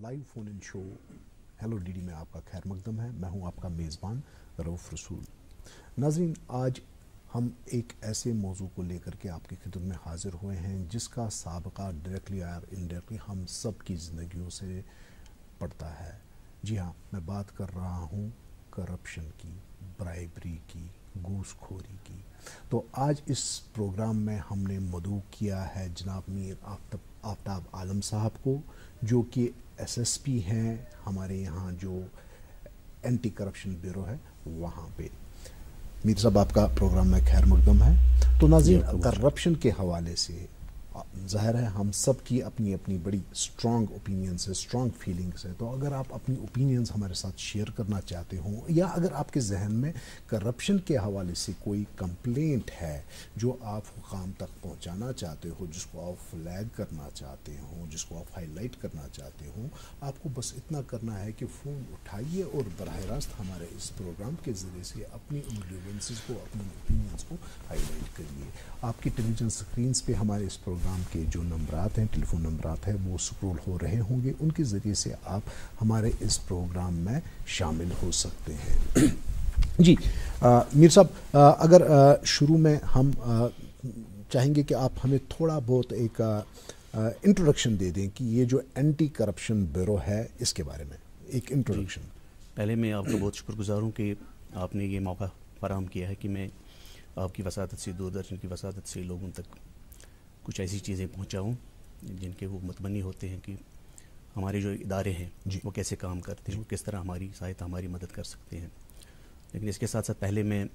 Live phone in show hello DD में आपका खैर मकदम है। मैं हूं आपका मेज़बान रऊफ़ रसूल। नाज़रीन, आज हम एक ऐसे मौजू को लेकर के आपकी खिदमत में हाजिर हुए हैं जिसका साबका डायरेक्टली या इनडायरेक्टली हम सब की ज़िंदगियों से पड़ता है। जी हाँ, मैं बात कर रहा हूँ करप्शन की, ब्राइबरी की, घूसखोरी की। तो आज इस प्रोग्राम में हमने मदऊ किया है जनाब मीर आफ्ताब आलम साहब को, जो कि एसएसपी हैं हमारे यहाँ जो एंटी करप्शन ब्यूरो है वहाँ पे। मीर साहब, आपका प्रोग्राम में खैर मकदम है। तो नाज़रीन, करप्शन के हवाले से ज़ाहिर है हम सब की अपनी अपनी बड़ी स्ट्रॉन्ग ओपिनियंस है, स्ट्रॉन्ग फीलिंग्स है। तो अगर आप अपनी ओपिनियंस हमारे साथ शेयर करना चाहते हो, या अगर आपके जहन में करप्शन के हवाले से कोई कंप्लेंट है जो आप हुकाम तक पहुंचाना चाहते हो, जिसको आप फ्लैग करना चाहते हो, जिसको आप हाईलाइट करना चाहते हो, आपको बस इतना करना है कि फ़ोन उठाइए और बराह रास्त हमारे इस प्रोग्राम के ज़रिए से अपनी उन ग्रीवेंसेस को, अपनी ओपिनियंस को हाईलाइट करिए। आपकी टेलीविज़न स्क्रीन्स पे हमारे इस प्रोग्राम के जो नंबरात हैं, टेलीफोन नंबरात हैं, वो स्क्रॉल हो रहे होंगे। उनके ज़रिए से आप हमारे इस प्रोग्राम में शामिल हो सकते हैं। जी मीर साहब, अगर शुरू में हम चाहेंगे कि आप हमें थोड़ा बहुत एक इंट्रोडक्शन दे दें कि ये जो एंटी करप्शन ब्यूरो है इसके बारे में एक इंट्रोडक्शन। पहले मैं आपका बहुत शुक्रगुजार हूँ कि आपने ये मौका फराहम किया है कि मैं आपकी वसादत से, दूरदर्शन की वसादत से लोगों तक कुछ ऐसी चीज़ें पहुँचाऊँ जिनके वो मुतमनी होते हैं कि हमारे जो इदारे हैं वो कैसे काम करते हैं, वो किस तरह हमारी सहायता, हमारी मदद कर सकते हैं। लेकिन इसके साथ साथ पहले मैं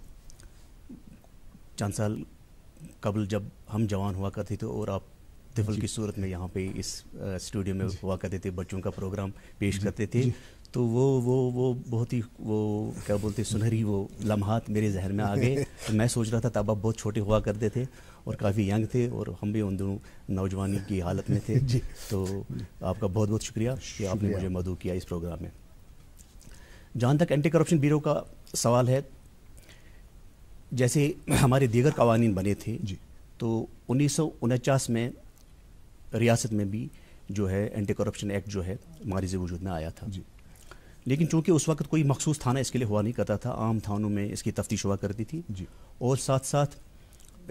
चंद साल कबल जब हम जवान हुआ करते थे और आप तिफल की सूरत में यहाँ पे इस स्टूडियो में हुआ करते थे, बच्चों का प्रोग्राम पेश करते थे, तो वो बहुत ही वो क्या बोलते सुनहरी वो लम्हात मेरे जहन में आ गए। तो मैं सोच रहा था तब आप बहुत छोटे हुआ करते थे और काफ़ी यंग थे और हम भी उन दोनों नौजवानी की हालत में थे। तो आपका बहुत बहुत शुक्रिया कि आपने मुझे मदऊ किया इस प्रोग्राम में। जहाँ तक एंटी करप्शन ब्यूरो का सवाल है, जैसे हमारे दीगर कवानीन बने थे तो 1949 में रियासत में भी जो है एंटी करप्शन एक्ट जो है हमारी से वजूद में आया था। लेकिन चूंकि उस वक्त कोई मखसूस थाना इसके लिए हुआ नहीं करता था, आम थानों में इसकी तफ्तीश हुआ करती थी और साथ साथ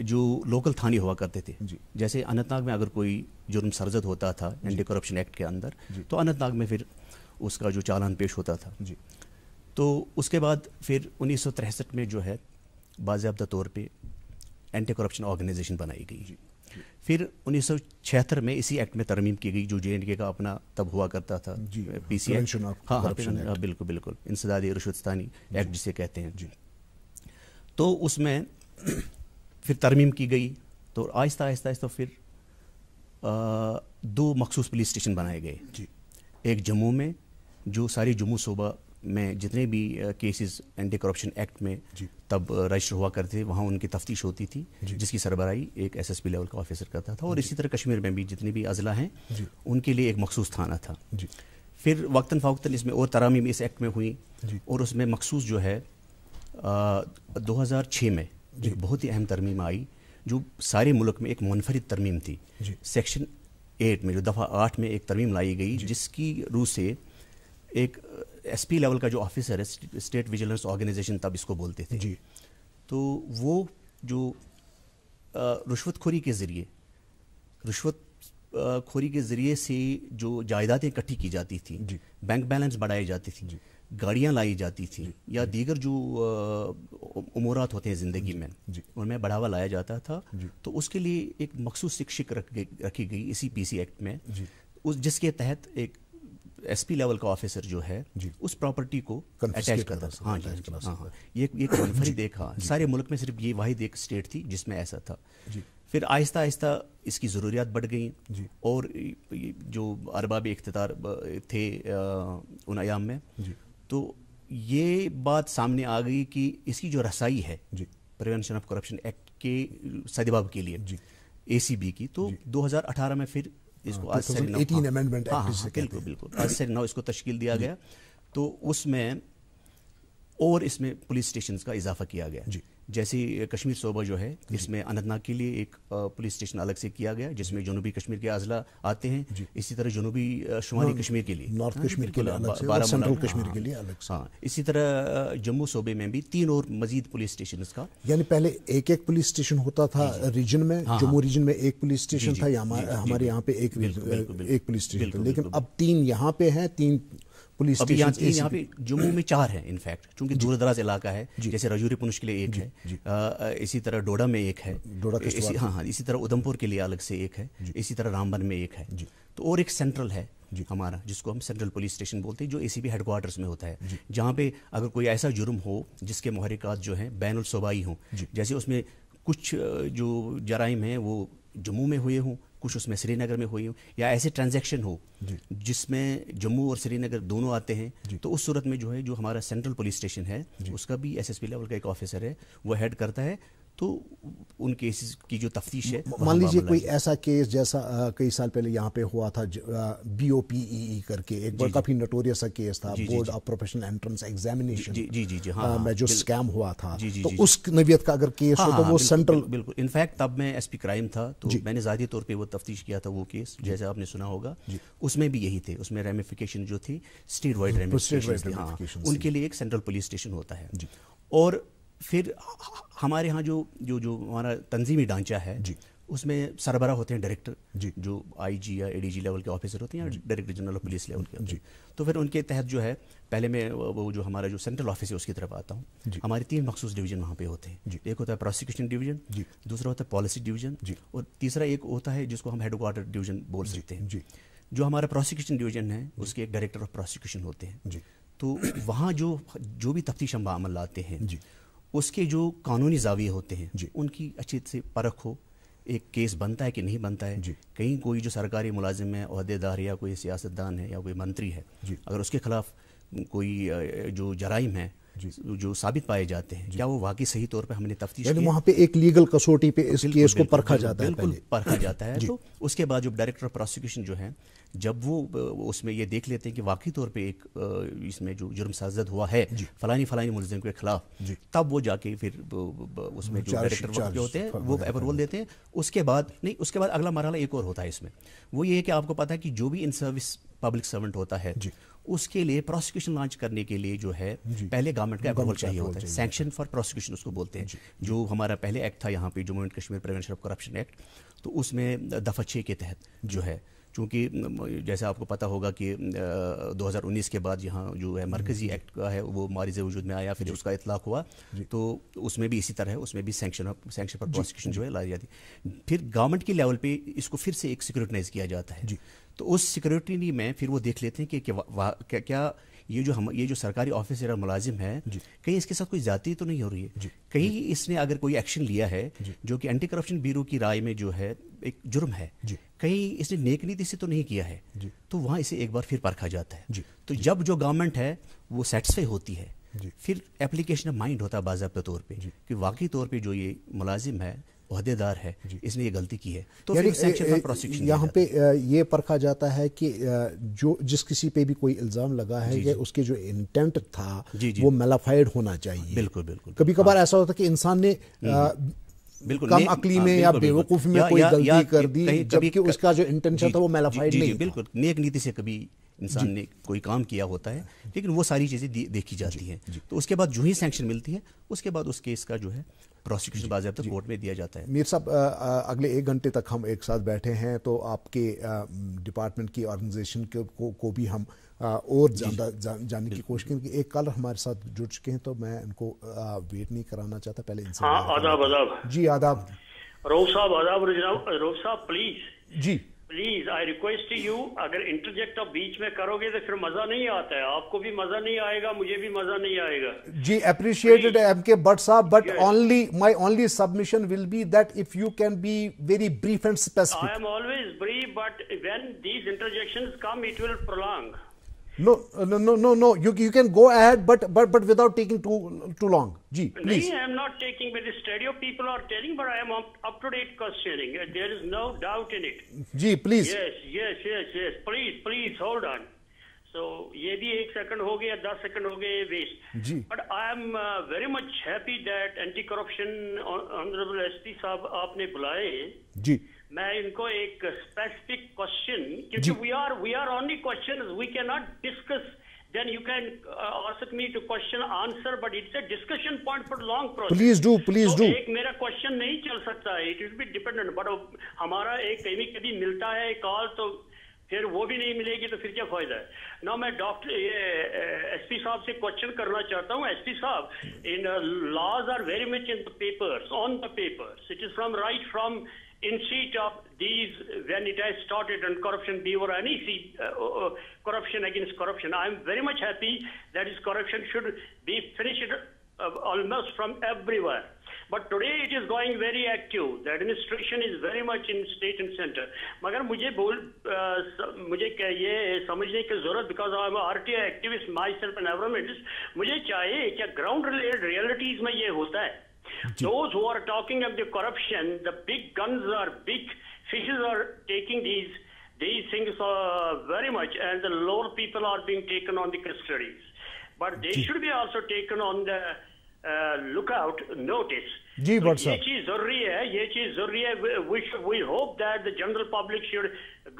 जो लोकल थाने हुआ करते थे, जैसे अनंतनाग में अगर कोई जुर्म सरजद होता था एंटी करप्शन एक्ट के अंदर, तो अनंतनाग में फिर उसका जो चालान पेश होता था। तो उसके बाद फिर 1963 में जो है बाज़ाब्ता तौर पे एंटी करप्शन ऑर्गेनाइजेशन बनाई गई। फिर 1976 में इसी एक्ट में तरमीम की गई जो JNK का अपना तब हुआ करता था PC एक्ट। हाँ, बिल्कुल बिल्कुल, इंसदादी रुश्वतस्तानी एक्ट जिसे कहते हैं। तो उसमें फिर तरमीम की गई। तो आहिस्ता आहिस्ता आहिस्ता फिर 2 मखसूस पुलिस स्टेशन बनाए गए। एक जम्मू में, जो सारी जम्मू सूबा में जितने भी केसेस एंटी करप्शन एक्ट में तब रजिस्टर हुआ करते थे वहाँ उनकी तफ्तीश होती थी, जिसकी सरबराही एक SSP लेवल का ऑफिसर करता था। और इसी तरह कश्मीर में भी जितने भी अजला हैं उनके लिए एक मखसूस थाना था। फिर वक्तन फ़वक्तन इसमें और तरामीम इस एक्ट में हुई और उसमें मखसूस जो है 2006 में एक बहुत ही अहम तरमीम आई जो सारे मुल्क में एक मुनफरिद तरमीम थी। सेक्शन 8 में, जो दफ़ा 8 में एक तरमीम लाई गई जिसकी रूह से एक SP लेवल का जो ऑफिसर है, स्टेट विजिलेंस ऑर्गेनाइजेशन तब इसको बोलते थे, तो वो जो रुश्वतखोरी के ज़रिए से जो जायदादें इकट्ठी की जाती थी, बैंक बैलेंस बढ़ाई जाती थी, गाड़ियाँ लाई जाती थी, या दीगर जो उमूरात होते हैं ज़िंदगी में उनमें बढ़ावा लाया जाता था, तो उसके लिए एक मखसूस शिक रखी गई इसी PC एक्ट में, जिसके तहत एक SP लेवल का ऑफिसर जो है उस प्रॉपर्टी को अटैच करता था। हाँ, ये एक मुनफरिद एक, हाँ, सारे मुल्क में सिर्फ ये वाहिद एक स्टेट थी जिसमें ऐसा था। फिर आहिस्ता आहिस्ता इसकी ज़रूरियात बढ़ गई और जो अरबाब इख्तियार थे उन अयाम में, तो ये बात सामने आ गई कि इसकी जो रसाई है प्रिवेंशन ऑफ करप्शन एक्ट के सद्भाव के लिए ACB की, तो 2018 में फिर इसको आज से 18 अमेंडमेंट बिल्कुल आज से 9 इसको तश्कील दिया गया। तो उसमें और इसमें पुलिस स्टेशंस का इजाफा किया गया। جیسے کشمیر صوبہ جو ہے اس میں اننت ناگ کے لیے ایک پولیس اسٹیشن الگ سے کیا گیا جس میں جنوبی کشمیر کے اضلاع آتے ہیں. اسی طرح جنوبی شمالی کشمیر کے لیے, نارتھ کشمیر کے لیے الگ سے, اور سینٹرل کشمیر کے لیے الگ سے. ہاں, اسی طرح جموں صوبے میں بھی 3 اور مزید پولیس اسٹیشنز کا, یعنی پہلے ایک پولیس اسٹیشن ہوتا تھا ریجن میں, جموں ریجن میں ایک پولیس اسٹیشن تھا, ہمارے یہاں پہ ایک پولیس اسٹیشن تھا, لیکن اب 3 یہاں پہ ہیں, 3 پولیس اسٹیشن یہاں پہ جموں میں 4 ہیں انفیکٹ, چونکہ دور دراز علاقہ ہے. جیسے راجوری پونچھ کے لیے ایک ہے, اسی طرح ڈوڈا میں ایک ہے, اسی طرح ادھمپور کے لیے الگ سے ایک ہے, اسی طرح رامبن میں ایک ہے. تو اور ایک سینٹرل ہے ہمارا جس کو ہم سینٹرل پولیس اسٹیشن بولتے ہیں, جو ACP ہیڈ کوارٹرز میں ہوتا ہے, جہاں پہ اگر کوئی ایسا جرم ہو جس کے محرکات جو ہیں بین الصوبائی ہوں, جیسے اس میں کچھ جو جرائم ہیں وہ جموں میں ہوئے ہوں, کچھ اس میں سری نگر میں ہوئی ہوں, یا ایسے ٹرانزیکشن ہو جس میں جموں اور سری نگر دونوں آتے ہیں, تو اس صورت میں جو ہے جو ہمارا سینٹرل پولیس اسٹیشن ہے اس کا بھی SSP لیول کا ایک آفیسر ہے, وہ ہیڈ کرتا ہے. تو ان کیسز کی جو تفتیش ہے, مان لیجیے کوئی ایسا کیس جیسا کئی سال پہلے یہاں پہ ہوا تھا BOPEE کر کے, ایک بڑا کافی نوٹوریس سا کیس تھا, board of professional entrance examination میں جو اسکیم ہوا تھا, تو اس نوعیت کا اگر کیس ہو تو وہ سینٹرل. بالکل, انفیکٹ تب میں SP کرائم تھا, تو میں نے ذاتی طور پہ وہ تفتیش کیا تھا وہ کیس, جیسے آپ نے سنا ہوگا. اس میں بھی یہی تھے, اس میں ریمیفیکیشن جو تھی اسٹیٹ وائڈ ریمیفیکیشن, ان کے لیے ایک سینٹرل پولیس اسٹیشن ہوتا ہے. اور پھر ہمارے ہاں جو ہمارا تنظیمی ڈھانچہ ہے, اس میں سربراہ ہوتے ہیں ڈائریکٹر, جو IG یا ADG لیول کے آفیسر ہوتے ہیں, یا director general of police level کے ہوتے ہیں. تو پھر ان کے تحت جو ہے, پہلے میں وہ جو ہمارا جو سینٹرل آفس ہے اس کی طرف آتا ہوں. ہمارے 3 مخصوص ڈویژن وہاں پہ ہوتے ہیں. ایک ہوتا ہے پروسیکیوشن ڈویژن, دوسرا ہوتا ہے پالیسی ڈویژن, اور تیسرا ایک ہوتا ہے جس کو ہم ہیڈ کوارٹر ڈویژن بول سکتے ہیں. جو ہمارا پروسیکیوشن ڈویژن ہے اس کے ایک ڈائریکٹر آف پروسیکیوشن ہوتے ہیں. تو وہاں جو بھی تفتیش ہم عمل لاتے ہیں, اس کے جو قانونی زاویے ہوتے ہیں ان کی اچھی سے پرکھ ہو, ایک کیس بنتا ہے کہ نہیں بنتا ہے. کہیں کوئی جو سرکاری ملازم ہے, عہدے دار, یا کوئی سیاستدان ہے, یا کوئی منتری ہے, اگر اس کے خلاف کوئی جو جرائم ہے جو ثابت پائے جاتے ہیں, کیا وہ واقعی صحیح طور پہ ہم نے تفتیش کی, وہاں پہ ایک لیگل کسوٹی پہ اس کیس کو پرکھا جاتا ہے, بالکل پرکھا جاتا ہے. تو اس کے بعد جو ڈائریکٹر آف پروسیکیوشن جو ہے, جب وہ اس میں یہ دیکھ لیتے ہیں کہ واقعی طور پہ ایک اس میں جو جرم سرزد ہوا ہے فلانی ملزم کے خلاف, تب وہ جا کے پھر اس میں جو ڈائریکٹر جو ہوتے ہیں وہ اپروول دیتے ہیں. اس کے بعد اگلا مرحلہ ایک اور ہوتا ہے اس میں, وہ یہ ہے کہ آپ کو پتا ہے کہ جو بھی ان سروس پبلک سرونٹ ہوتا ہے, اس کے لیے پروسیکیوشن لانچ کرنے کے لیے جو ہے پہلے گورنمنٹ کا اپروول چاہیے ہوتا ہے. سینکشن فار پروسیکیوشن اس کو بولتے ہیں. جو ہمارا پہلے ایکٹ تھا یہاں پہ, Jammu and Kashmir prevention of corruption act, تو اس میں دفعہ 6 کے تحت جو ہے, چونکہ جیسے آپ کو پتہ ہوگا کہ 2019 کے بعد یہاں جو ہے مرکزی ایکٹ کا ہے وہ معرض وجود میں آیا, پھر اس کا اطلاق ہوا, تو اس میں بھی اسی طرح ہے, اس میں بھی سینکشن پر پروسیکیوشن جو ہے لائی جاتی. پھر گورنمنٹ کے لیول پہ اس کو پھر سے ایک سیکورٹائز کیا جاتا ہے. تو اس سیکورٹی میں پھر وہ دیکھ لیتے ہیں کہ کیا یہ جو سرکاری آفیسر اور ملازم ہے, کہیں اس کے ساتھ کوئی زیادتی تو نہیں ہو رہی ہے, کہیں اس نے اگر کوئی ایکشن لیا ہے جو کہ اینٹی کرپشن بیورو کی رائے میں جو ہے ایک جرم ہے, کہیں اس نے نیک نیتی سے تو نہیں کیا ہے. تو وہاں اسے ایک بار پھر پرکھا جاتا ہے. تو جب جو گورنمنٹ ہے وہ سیٹسفائی ہوتی ہے, پھر اپلیکیشن آف مائنڈ ہوتا ہے باضابطہ طور پہ کہ واقعی طور پہ جو یہ ملازم ہے, عہدے دار ہے, اس نے یہ غلطی کی ہے, تو یہاں پہ یہ پرکھا جاتا ہے کہ جو جس کسی پہ بھی کوئی الزام لگا ہے کہ اس کے جو انٹینٹ تھا وہ میلافائڈ ہونا چاہیے. بالکل. کبھی کبھار ایسا ہوتا ہے کہ انسان نے کم عقلی میں یا بیوقوفی میں کوئی غلطی کر دی, جبکہ اس کا جو انٹینشن تھا وہ میلافائڈ نہیں. بالکل نیک نیتی سے کبھی انسان نے کوئی کام کیا ہوتا ہے, لیکن وہ ساری چیزیں دیکھی جاتی ہیں. تو اس کے بعد جو ہی سینکشن ملتی ہے, اس کے بعد اس کیس کا جو ہے پروسیکیوشن باضابطہ کورٹ میں دیا جاتا ہے. میر صاحب, اگلے 1 گھنٹے تک ہم ایک ساتھ بیٹھے ہیں, تو آپ کے ڈپارٹمنٹ کی آرگنائزیشن کو بھی ہم اور زیادہ جاننے کی کوشش کریں. ایک کالر ہمارے ساتھ جڑ چکے ہیں, تو میں ان کو ویٹ نہیں کرانا چاہتا, پہلے ان سے. آداب. جی آداب. روف صاحب آداب. روف صاحب پلیز جی پلیز آئی ریکویسٹ یو, اگر انٹرجیکٹ آپ بیچ میں کرو گے تو پھر مزہ نہیں آتا ہے, آپ کو بھی مزہ نہیں آئے گا, مجھے بھی مزہ نہیں آئے گا. جی اپریشیٹڈ ایم کے بٹ صاحب, but my only submission will be that if you can be very brief and specific. I am always brief, but when these interjections come it will prolong. No. You can go ahead, but without taking too long. Ji, please. I am not taking, with the stereo people are telling, but I am up to date questioning. There is no doubt in it. Ji, please. Yes. Please hold on. So ये भी 1 second हो गया, 10 second हो गए waste. जी. But I am very much happy that anti corruption honorable SP साहब आपने बुलाए. जी. मैं इनको एक स्पेसिफिक क्वेश्चन, क्योंकि we are only questions, we cannot discuss. Then you can ask me to question answer, but it's a discussion point for long process. Please do. तो एक मेरा क्वेश्चन नहीं चल सकता है, it will be dependent. But हमारा एक कभी मिलता है कॉल, तो फिर वो भी नहीं मिलेगी तो फिर क्या फायदा है. ना मैं डॉक्टर एसपी साहब से क्वेश्चन करना चाहता हूँ. एसपी साहब, in laws are very much in the papers, on the papers. It is from right from inceit of these when it has started on corruption bureau and corruption against corruption. I am very much happy that this corruption should be finished almost from everywhere. But today it is going very active. The administration is very much in state and center. मगर मुझे ये समझने की जरूरत, because I am a RTI activist myself and environmentalist, मुझे चाहिए क्या ground realities में ये होता है. Those who are talking of the corruption, the big guns are big fishes are taking these things very much, and the lower people are being taken on the custodies. But they should be also taken on the lookout notice. जी but ये चीज जरूरी है. We hope that the general public should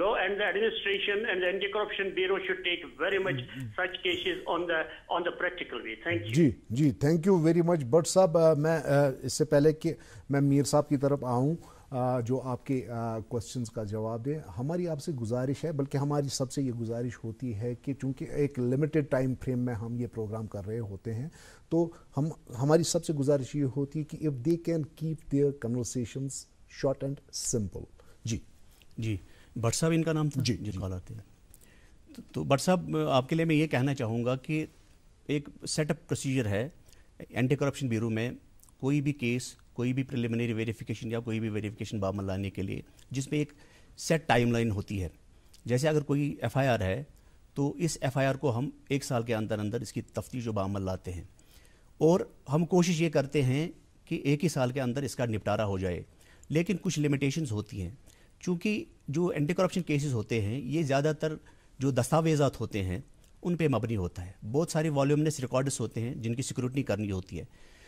go, and the administration and the anti-corruption bureau should take very much such cases on the practical way. Thank you. जी thank you very much. But साहब, मैं इससे पहले कि मैं मीर साहब की तरफ आऊँ जो आपके क्वेश्चंस का जवाब दें, हमारी आपसे गुजारिश है, बल्कि हमारी सबसे ये गुजारिश होती है कि चूंकि एक लिमिटेड टाइम फ्रेम में हम ये प्रोग्राम कर रहे होते हैं, तो हमारी सबसे गुजारिश ये होती है कि if they can keep their conversations short and simple. जी भट्ट साहब इनका नाम था. जी कॉल आते हैं. तो भट्ट साहब, आपके लिए मैं ये कहना चाहूँगा कि एक सेटअप प्रोसीजर है एंटी करप्शन ब्यूरो में. कोई भी केस, कोई भी प्रिलिमिनरी वेरिफिकेशन या कोई भी वेरिफिकेशन बामल लाने के लिए, जिसमें एक सेट टाइमलाइन होती है. जैसे अगर कोई FIR है, तो इस FIR को हम 1 साल के अंदर अंदर इसकी तफ्तीश व बामल लाते हैं, और हम कोशिश ये करते हैं कि 1 ही साल के अंदर इसका निपटारा हो जाए. लेकिन कुछ लिमिटेशंस होती हैं, चूँकि जो एंटी करप्शन केसेस होते हैं ये ज़्यादातर जो दस्तावेज़ात होते हैं उन पे मबनी होता है. बहुत सारे वॉल्यूमिनस रिकॉर्ड्स होते हैं जिनकी सिक्योरिटी करनी होती है.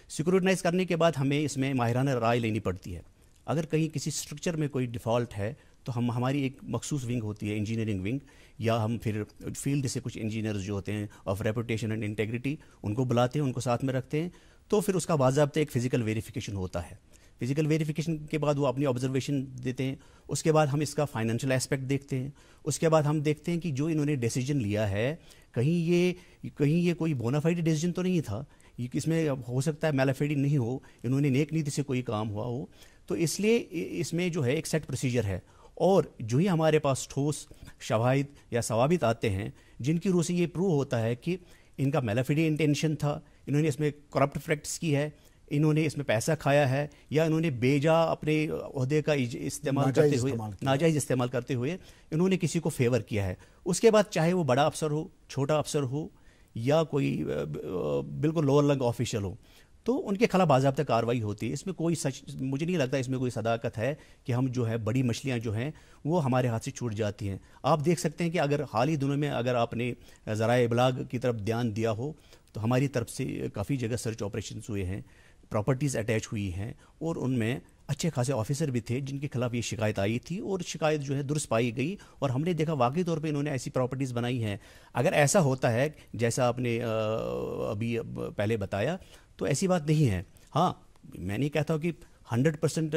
सिक्योरिटाइज करने के बाद हमें इसमें माहिराना राय लेनी पड़ती है. अगर कहीं किसी स्ट्रक्चर में कोई डिफ़ॉल्ट है, तो हमारी एक मखसूस विंग होती है, इंजीनियरिंग विंग, या हम फिर फील्ड से कुछ इंजीनियर्स जो होते हैं ऑफ रेपुटेशन एंड इंटेग्रिटी, उनको बुलाते हैं, उनको साथ में रखते हैं. तो फिर उसका बाज़ाब्ता एक फ़िज़िकल वेरिफिकेशन होता है. फिज़िकल वेरिफिकेशन के बाद वो अपनी ऑब्जर्वेशन देते हैं. उसके बाद हम इसका फाइनेंशियल एस्पेक्ट देखते हैं. उसके बाद हम देखते हैं कि जो इन्होंने डिसीजन लिया है, कहीं ये कोई बोनाफाइड डिसीजन तो नहीं था, इसमें हो सकता है मैलाफेडी नहीं हो, इन्होंने नेक नीति से कोई काम हुआ हो. तो इसलिए इसमें जो है एक सेट प्रोसीजर है, और जो ही हमारे पास ठोस शवाहिद या सवाबित आते हैं जिनकी रूह से ये प्रूव होता है कि इनका मैलाफेडी इंटेंशन था, इन्होंने इसमें करप्ट प्रैक्टिस की है, इन्होंने इसमें पैसा खाया है, या इन्होंने बेजा अपने ओहदे का इस्तेमाल करते हुए, नाजायज़ इस्तेमाल करते हुए इन्होंने किसी को फेवर किया है, उसके बाद चाहे वो बड़ा अफसर हो, छोटा अफसर हो, या कोई बिल्कुल लोअर रैंक ऑफिशियल हो, तो उनके खिलाफ बाज़ाब्ता कार्रवाई होती है. इसमें कोई मुझे नहीं लगता इसमें कोई सदाकत है कि हम जो है बड़ी मछलियां जो हैं वो हमारे हाथ से छूट जाती हैं. आप देख सकते हैं कि अगर हाल ही दिनों में अगर आपने ज़राए इबलाग की तरफ ध्यान दिया हो, तो हमारी तरफ से काफ़ी जगह सर्च ऑपरेशंस हुए हैं, प्रॉपर्टीज़ अटैच हुई हैं, और उनमें अच्छे खासे ऑफिसर भी थे जिनके खिलाफ ये शिकायत आई थी, और शिकायत जो है दुरुस्त पाई गई, और हमने देखा वाकई तौर पे इन्होंने ऐसी प्रॉपर्टीज़ बनाई हैं. अगर ऐसा होता है जैसा आपने अभी पहले बताया, तो ऐसी बात नहीं है. हाँ, मैं नहीं कहता कि 100%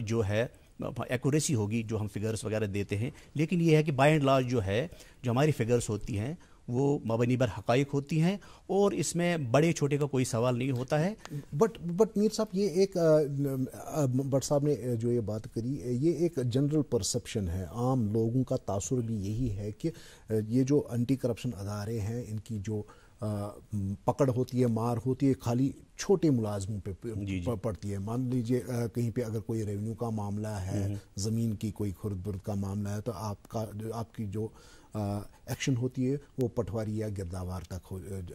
जो है एक्यूरेसी होगी जो हम फिगर्स वगैरह देते हैं, लेकिन ये है कि बाय एंड लार्ज जो है जो हमारी फिगर्स होती हैं वो मबनी बर हक़ाइक़ होती हैं, और इसमें बड़े छोटे का कोई सवाल नहीं होता है. बट मीर साहब, ये एक भट्ट साहब ने जो ये बात करी, ये एक जनरल परसेप्शन है, आम लोगों का तासुर भी यही है कि ये जो एंटी करप्शन अदारे हैं, इनकी जो पकड़ होती है, मार होती है, खाली छोटे मुलाजमों पे पड़ती है. मान लीजिए कहीं पे अगर कोई रेवेन्यू का मामला है, ज़मीन की कोई खुर्द बुर्द का मामला है, तो आपकी जो एक्शन होती है वो पटवारी या गिरदावर तक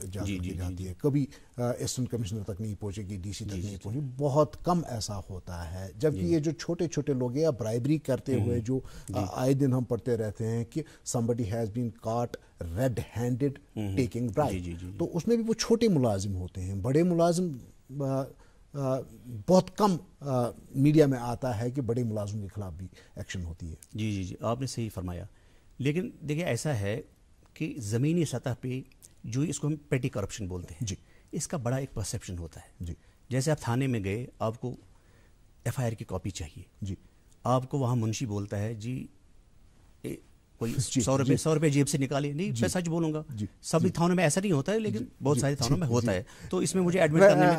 जा जाती है, कभी असिस्टेंट कमिश्नर तक नहीं पहुँचेगी, DC तक नहीं पहुँचेगी, बहुत कम ऐसा होता है। जबकि ये जो छोटे छोटे लोग या ब्राइबरी करते हुए जो आए दिन हम पढ़ते रहते हैं कि somebody has been caught red handed taking bribe, तो उसमें भी वो छोटे मुलाजिम होते हैं। बड़े मुलाजिम बहुत कम मीडिया में आता है कि बड़े मुलाजिम के खिलाफ भी एक्शन होती है। जी, आपने सही फरमाया। लेकिन देखिए ऐसा है कि ज़मीनी सतह पे जो इसको हम पेटी करप्शन बोलते हैं जी, इसका बड़ा एक परसेप्शन होता है जी। जैसे आप थाने में गए, आपको FIR की कॉपी चाहिए जी, आपको वहाँ मुंशी बोलता है जी कोई 100 रुपये जेब से निकाले, नहीं मैं सच बोलूँगा सभी थानों में ऐसा नहीं होता है, लेकिन बहुत सारे थानों में होता है। तो इसमें मुझे एडमिट करने में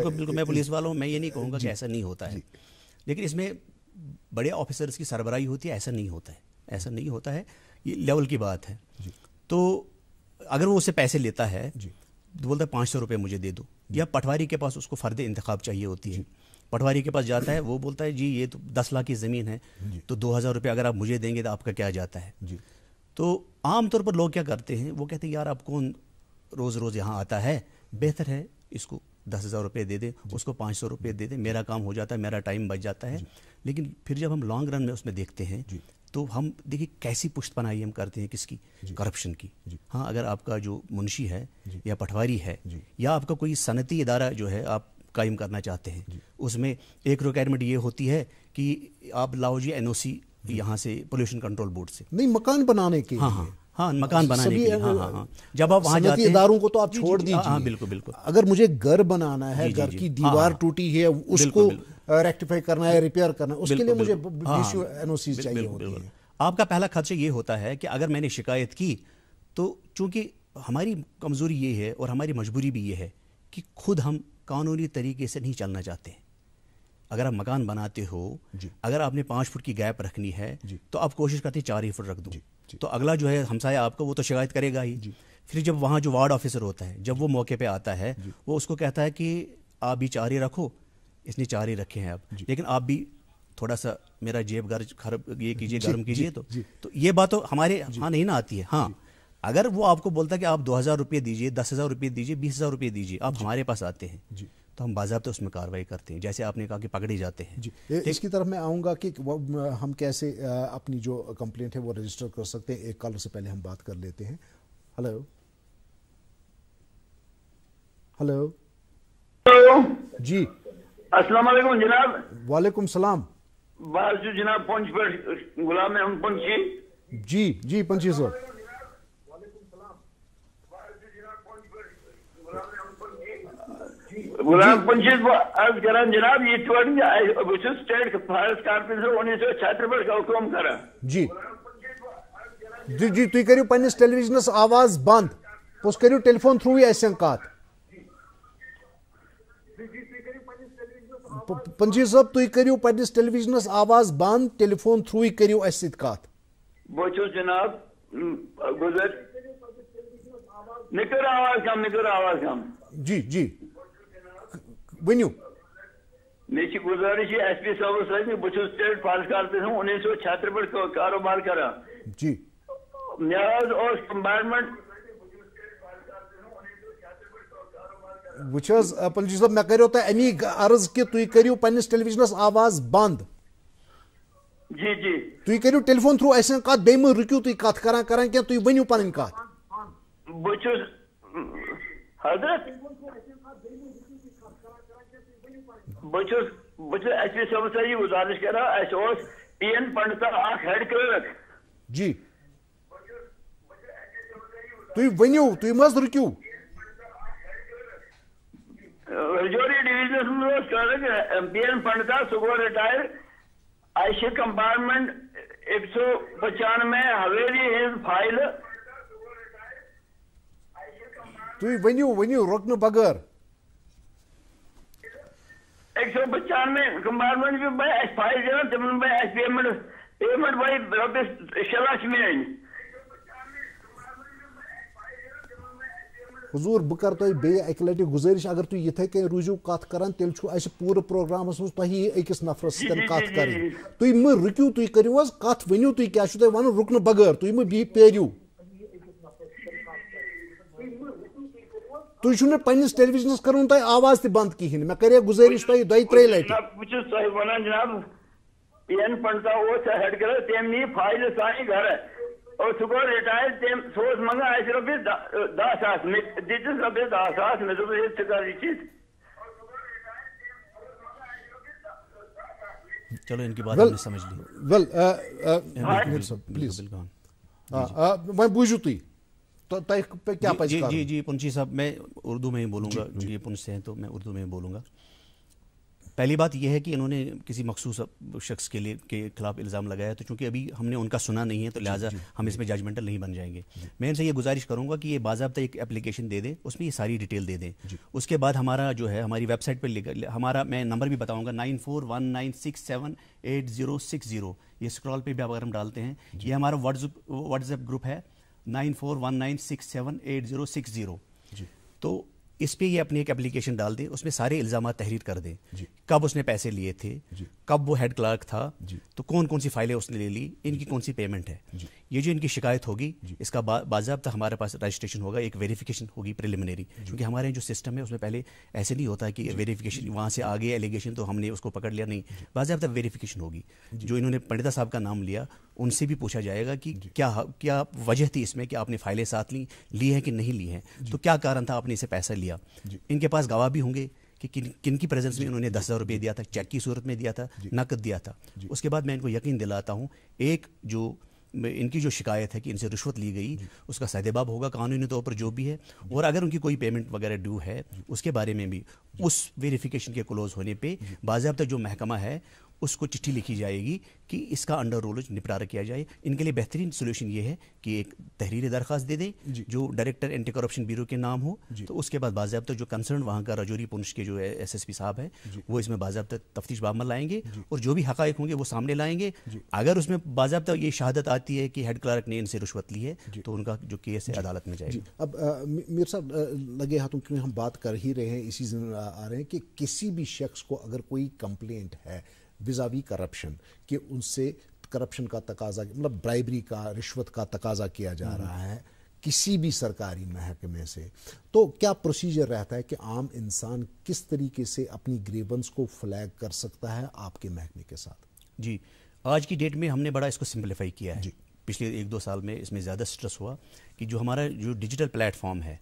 कोई बिल्कुल मैं पुलिस वाला हूँ, मैं ये नहीं कहूँगा कि ऐसा नहीं होता है, लेकिन इसमें बड़े ऑफिसर्स की सरबराही होती है, ऐसा नहीं होता है, ये लेवल की बात है। तो अगर वो उससे पैसे लेता है तो बोलता है 500 रुपये मुझे दे दो, या पटवारी के पास उसको फ़र्द इंतखाब चाहिए होती है, पटवारी के पास जाता है, वो बोलता है जी ये तो 10 लाख की ज़मीन है, तो 2000 रुपये अगर आप मुझे देंगे तो आपका क्या जाता है। तो आम तौर पर लोग क्या करते हैं, वो कहते हैं यार अब कौन रोज़ रोज़ यहाँ आता है, बेहतर है इसको 10,000 रुपये दे दे, उसको 500 रुपये दे दे, मेरा काम हो जाता है, मेरा टाइम बच जाता है। लेकिन फिर जब हम लॉन्ग रन में उसमें देखते हैं तो हम देखिए कैसी पुष्टपनाही हम करते हैं किसकी, करप्शन की। हाँ, अगर आपका जो मुंशी है या पटवारी है या आपका कोई सनती इदारा जो है आप कायम करना चाहते हैं, उसमें एक रिक्वायरमेंट ये होती है कि आप लाओ जी NOC यहाँ से पोल्यूशन कंट्रोल बोर्ड से, नहीं मकान बनाने के लिए। हाँ मकान बनाने के लिए। हाँ जब आप वहाँ जाते हैं इदारों को तो आप छोड़ दीजिए। हाँ बिल्कुल। अगर मुझे घर बनाना है, घर की दीवार टूटी है, उसको रेक्टिफाई करना है, रिपेयर करना है, उसके लिए मुझे NOC चाहिए होती है। आपका पहला खर्चा ये होता है कि अगर मैंने शिकायत की तो चूंकि हमारी कमजोरी ये है और हमारी मजबूरी भी ये है कि खुद हम कानूनी तरीके से नहीं चलना चाहते हैं। अगर आप मकान बनाते हो, अगर आपने 5 फुट की गैप रखनी है तो आप कोशिश करते हैं 4 ही फुट रख दो, तो अगला जो है हमसाया आपका वो तो शिकायत करेगा ही। फिर जब वहाँ जो वार्ड ऑफिसर होता है, जब वो मौके पे आता है, वो उसको कहता है कि आप भी 4 ही रखो, इसने 4 ही रखे हैं आप, लेकिन आप भी थोड़ा सा मेरा जेब ये कीजिए, गर्म कीजिए। तो ये बात तो हमारे यहाँ नहीं ना आती है। हाँ, अगर वो आपको बोलता है कि आप 2000 रुपये दीजिए, 10,000 रुपये दीजिए, 20,000 रुपये दीजिए, आप हमारे पास आते हैं, तो हम बाज़ाब्ता उसमें कार्रवाई करते हैं, जैसे आपने कहा कि पकड़े जाते हैं। इसकी तरफ मैं आऊँगा कि हम कैसे अपनी जो कंप्लेंट है वो रजिस्टर कर सकते हैं। एक कॉलर से पहले हम बात कर लेते हैं। हेलो जी, अस्सलाम वालेकुम जनाब। वालेकुम सलाम। बाजू जनाब पंच पर गुलाम अहमद पंची। जी पंची साहब। गुलाम पंची अर्ज करान जनाब, ये स्टेट फॉरेस्ट कारपोरेशन 1976 का हुक्म करा। जी तुम करियो पन्निस टेलीविजनस आवाज बंद, तुस करियो टेलीफोन थ्रू ऐसे कत। पंची साहब तुम करियो पन्निस टेलीविजनस आवाज बंद, टेलीफोन थ्रू ही करियो ऐसे कत। बचो जनाब गुजर निकर आवाज कम। जी वनियो मे गुजारिश SP साहब मैं बहुत स्टेट फॉरेस्ट कारपोरेशन 1976 कारोबार करा जी। और कंपार्टमेंट वुच पंची साहब मैं करो तो अमी अर्ज कि तुम करियो पन्निस टेलीविजनस आवाज बंद। जी तुम करियो टेलीफोन थ्रू ऐसे कत, बे मह रुकियो तुम कत करान क्या, तुम वनियो पन कत। हजरत SP साहब से ये गुजारिश करा, PN पंडिता हेड क्लर्क जी तुम वनियो, तुम मज रुकियो। Rajouri division clerk PN Pandita सुगो retire Ayesha compartment 195 हवेली हिज फाइल। तुम वनियो रोकने बगैर। 195 कंपार्टमेंट भी फाइल जो तमन पेमेंट भाई रुपये 6 लाख में। حضور بہ کر تہ بیٚیہِ اکہِ لٹہِ گُزٲرِش اگر تُہۍ یِتھے کٔنۍ روٗزِو کتھ کران تیٚلہِ چھُ اَسہِ پوٗرٕ پروگرامس منٛز تۄہی أکِس نفرس سۭتۍ کتھ کرٕنۍ تُہۍ مہٕ رُکِو تُہۍ کٔرِو حظ کتھ ؤنِو تُہۍ کیٛاہ چھُو تۄہہِ وَنُن رُکنہٕ بغٲر تُہۍ مہٕ پیٲرِو تُہۍ چھُو نہٕ پنٛنِس ٹیلی وِجنس کٔرٕن تۄہہِ آواز تہِ بنٛد کِہیٖنۍ مےٚ کَرے گُزٲرِش تۄہہِ 2-3 لٹہِ بہٕ چھُس تۄہہِ وَنان جناب PN پنٛڈتا اوس ہیڈ کلر تٔمۍ نی فایلہٕ سانہِ گرٕ اور سُہ گوٚو رِٹایَر تٔمۍ سُہ اوس منٛگان اَسہِ رۄپیَس 10,000 مےٚ دِتِس رۄپیَس 10,000 مےٚ دوٚپُس ہے ژٕ کر یہِ چیٖز چلو ان کی بات ہم نے سمجھ لی پلیز وۄنۍ بوٗزِو تُہۍ تۄہہِ کیٛاہ پَزِ جی جی پنچی صاحب میں اردو میں ہی بولوں گا کیونکہ یہ پنچ سے ہیں تو میں اردو میں ہی بولوں گا. پہلی بات یہ ہے کہ انہوں نے کسی مخصوص شخص کے خلاف الزام لگایا تو چونکہ ابھی ہم نے ان کا سنا نہیں ہے تو لہٰذا ہم اس میں ججمنٹل نہیں بن جائیں گے. میں ان سے یہ گزارش کروں گا کہ یہ باضابطہ ایک اپلیکیشن دے دیں اس میں یہ ساری ڈیٹیل دے دیں. اس کے بعد ہمارا جو ہے ہماری ویب سائٹ پہ ہمارا میں نمبر بھی بتاؤں گا 9419678060. یہ اسکرال پہ بھی اگر ہم ڈالتے ہیں یہ ہمارا واٹس ایپ گروپ ہے 9419678060. تو اس پہ یہ اپنی ایک اپلیکیشن ڈال دیں اس میں سارے الزامات تحریر کر دیں. کب اس نے پیسے لیے تھے, کب وہ ہیڈ کلرک تھا, تو کون کون سی فائلیں اس نے لے لی, ان کی کون سی پیمنٹ ہے. یہ جو ان کی شکایت ہوگی اس کا باضابطہ ہمارے پاس رجسٹریشن ہوگا, ایک ویریفیکیشن ہوگی پریلیمنری, کیونکہ ہمارے جو سسٹم ہے اس میں پہلے ایسے نہیں ہوتا کہ ویریفیکیشن وہاں سے آگے ایلیگیشن تو ہم نے اس کو پکڑ لیا, نہیں, باضابطہ ویریفیکیشن ہوگی. جو انہوں نے پنڈتا صاحب کا نام لیا ان سے بھی پوچھا جائے گا کہ کیا وجہ تھی اس میں کہ آپ نے فائلیں ساتھ لی ہیں کہ نہیں لی ہیں, تو کیا کارن تھا آپ نے اسے پیسہ لیا. ان کے پاس گواہ بھی ہوں گے کہ کن کی پریزنس میں انہوں نے 10,000 روپئے دیا تھا, چیک کی صورت میں دیا تھا, نقد دیا تھا. اس کے بعد میں ان کو یقین دلاتا ہوں ایک جو ان کی جو شکایت ہے کہ ان سے رشوت لی گئی اس کا سدباب ہوگا قانونی طور پر جو بھی ہے, اور اگر ان کی کوئی پیمنٹ وغیرہ ڈیو ہے اس کے بارے میں بھی اس ویریفیکیشن کے کلوز ہونے پہ باضابطہ جو محکمہ ہے اس کو چٹھی لکھی جائے گی کہ اس کا انڈر رولز نپٹارہ کیا جائے. ان کے لیے بہترین سولوشن یہ ہے کہ ایک تحریری درخواست دے دیں جو ڈائریکٹر اینٹی کرپشن بیورو کے نام ہو, تو اس کے بعد باضابطہ جو کنسرن وہاں کا راجوری پونچھ کے جو SSP صاحب ہے وہ اس میں باضابطہ تفتیش بعمل لائیں گے اور جو بھی حقائق ہوں گے وہ سامنے لائیں گے. اگر اس میں باضابطہ یہ شہادت آتی ہے کہ ہیڈ کلرک نے ان سے رشوت لی ہے تو ان کا جو کیس ہے عدالت میں جائے گا. اب میر صاحب لگے ہاتھوں کیونکہ ہم بات کر ہی رہے ہیں اسی ضمن آ رہے ہیں کہ کسی بھی شخص کو اگر کوئی کمپلینٹ ہے وزاوی کرپشن کہ ان سے کرپشن کا تقاضا مطلب برائبری کا رشوت کا تقاضا کیا جا رہا ہے کسی بھی سرکاری محکمے سے, تو کیا پروسیجر رہتا ہے کہ عام انسان کس طریقے سے اپنی گریونس کو فلیگ کر سکتا ہے آپ کے محکمے کے ساتھ؟ جی آج کی ڈیٹ میں ہم نے بڑا اس کو سمپلیفائی کیا ہے. پچھلے 1-2 سال میں اس میں زیادہ سٹرس ہوا کہ جو ہمارا جو ڈیجیٹل پلیٹ فارم ہے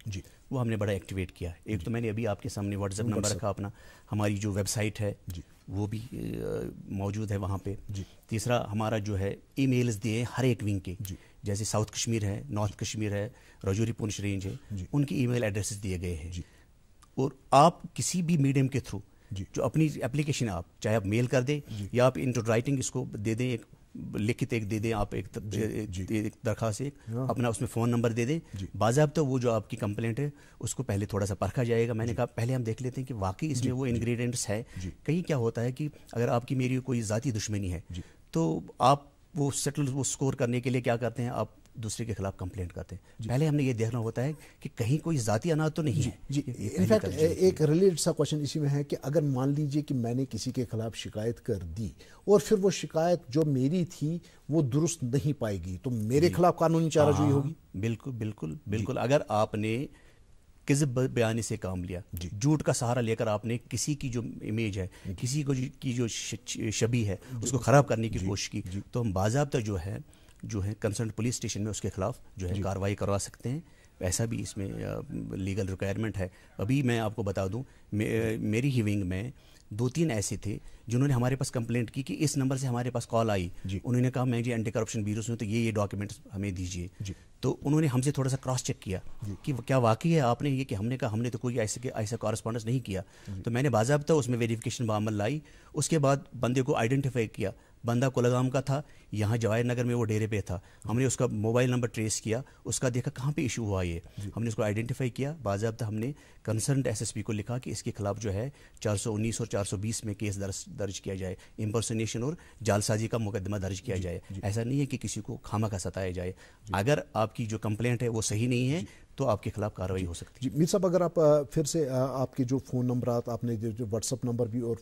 وہ ہم نے بڑا ایکٹیویٹ کیا. ایک تو میں نے ابھی آپ کے سامنے واٹس ایپ نمبر رکھا اپنا, ہماری جو ویب سائٹ ہے وہ بھی موجود ہے وہاں پہ. تیسرا ہمارا جو ہے ای میلز دیے ہر ایک ونگ کے, جیسے ساؤتھ کشمیر ہے, نارتھ کشمیر ہے, راجوری پونچھ رینج ہے, ان کی ای میل ایڈریسز دیے گئے ہیں. اور آپ کسی بھی میڈیم کے تھرو جو اپنی اپلیکیشن آپ چاہے آپ میل کر دیں یا آپ انٹو رائٹنگ اس کو دے دیں, ایک لکھت ایک دے دیں آپ, ایک درخواست ایک اپنا اس میں فون نمبر دے دیں. باضابطہ وہ جو آپ کی کمپلینٹ ہے اس کو پہلے تھوڑا سا پرکھا جائے گا. میں نے کہا پہلے ہم دیکھ لیتے ہیں کہ واقعی اس میں وہ انگریڈینٹس ہے. کہیں کیا ہوتا ہے کہ اگر آپ کی میری کوئی ذاتی دشمنی ہے تو آپ وہ سیٹل وہ اسکور کرنے کے لیے کیا کرتے ہیں, آپ دوسرے کے خلاف کمپلینٹ کرتے ہیں. پہلے ہم نے یہ دیکھنا ہوتا ہے کہ کہیں کوئی ذاتی اناج تو نہیں ہے. انفیکٹ ایک ریلیٹڈ سا کوشچن اسی میں ہے کہ اگر مان لیجئے کہ میں نے کسی کے خلاف شکایت کر دی اور پھر وہ شکایت جو میری تھی وہ درست نہیں پائے گی تو میرے خلاف قانونی چارہ جوئی ہوگی؟ بالکل بالکل بالکل. اگر آپ نے کذب بیانی سے کام لیا, جھوٹ کا سہارا لے کر آپ نے کسی کی جو امیج ہے, کسی کو کی جو شبیہ ہے اس کو خراب کرنے کی کوشش کی, تو ہم باضابطہ جو ہے کنسرن پولیس اسٹیشن میں اس کے خلاف جو ہے کارروائی کروا سکتے ہیں. ایسا بھی اس میں لیگل ریکوائرمنٹ ہے. ابھی میں آپ کو بتا دوں میری ہی ونگ میں 2-3 ایسے تھے جنہوں نے ہمارے پاس کمپلینٹ کی کہ اس نمبر سے ہمارے پاس کال آئی, انہوں نے کہا میں جی اینٹی کرپشن بیورو سے ہوں تو یہ ڈاکیومنٹس ہمیں دیجیے. تو انہوں نے ہم سے تھوڑا سا کراس چیک کیا کہ کیا واقعی ہے آپ نے یہ, کہ ہم نے کہا ہم نے تو کوئی ایسا کارسپونڈنس نہیں کیا. تو میں نے باضابطہ اس میں ویریفیکیشن بعمل لائی. اس کے بعد بندے کو آئیڈینٹیفائی کیا, بندہ کولگام کا تھا, यहाँ जवाहर नगर में वो डेरे पे था, हमने उसका मोबाइल नंबर ट्रेस किया, उसका देखा कहाँ पे इशू हुआ ये, हमने उसको आइडेंटिफाई किया, बाज़ाब्ता हमने कंसर्न्ड एसएसपी को लिखा कि इसके खिलाफ जो है 419 और 420 में केस दर्ज किया जाए, इम्पर्सनेशन और जालसाजी का मुकदमा दर्ज किया जाए। ऐसा नहीं है कि किसी को खामा का सताया जाए। अगर आपकी जो कंप्लेंट है वो सही नहीं है तो आपके खिलाफ कार्रवाई हो सकती है। जी मीर साहब, अगर आप फिर से आपके जो फ़ोन नंबर आपने जो व्हाट्सअप नंबर भी और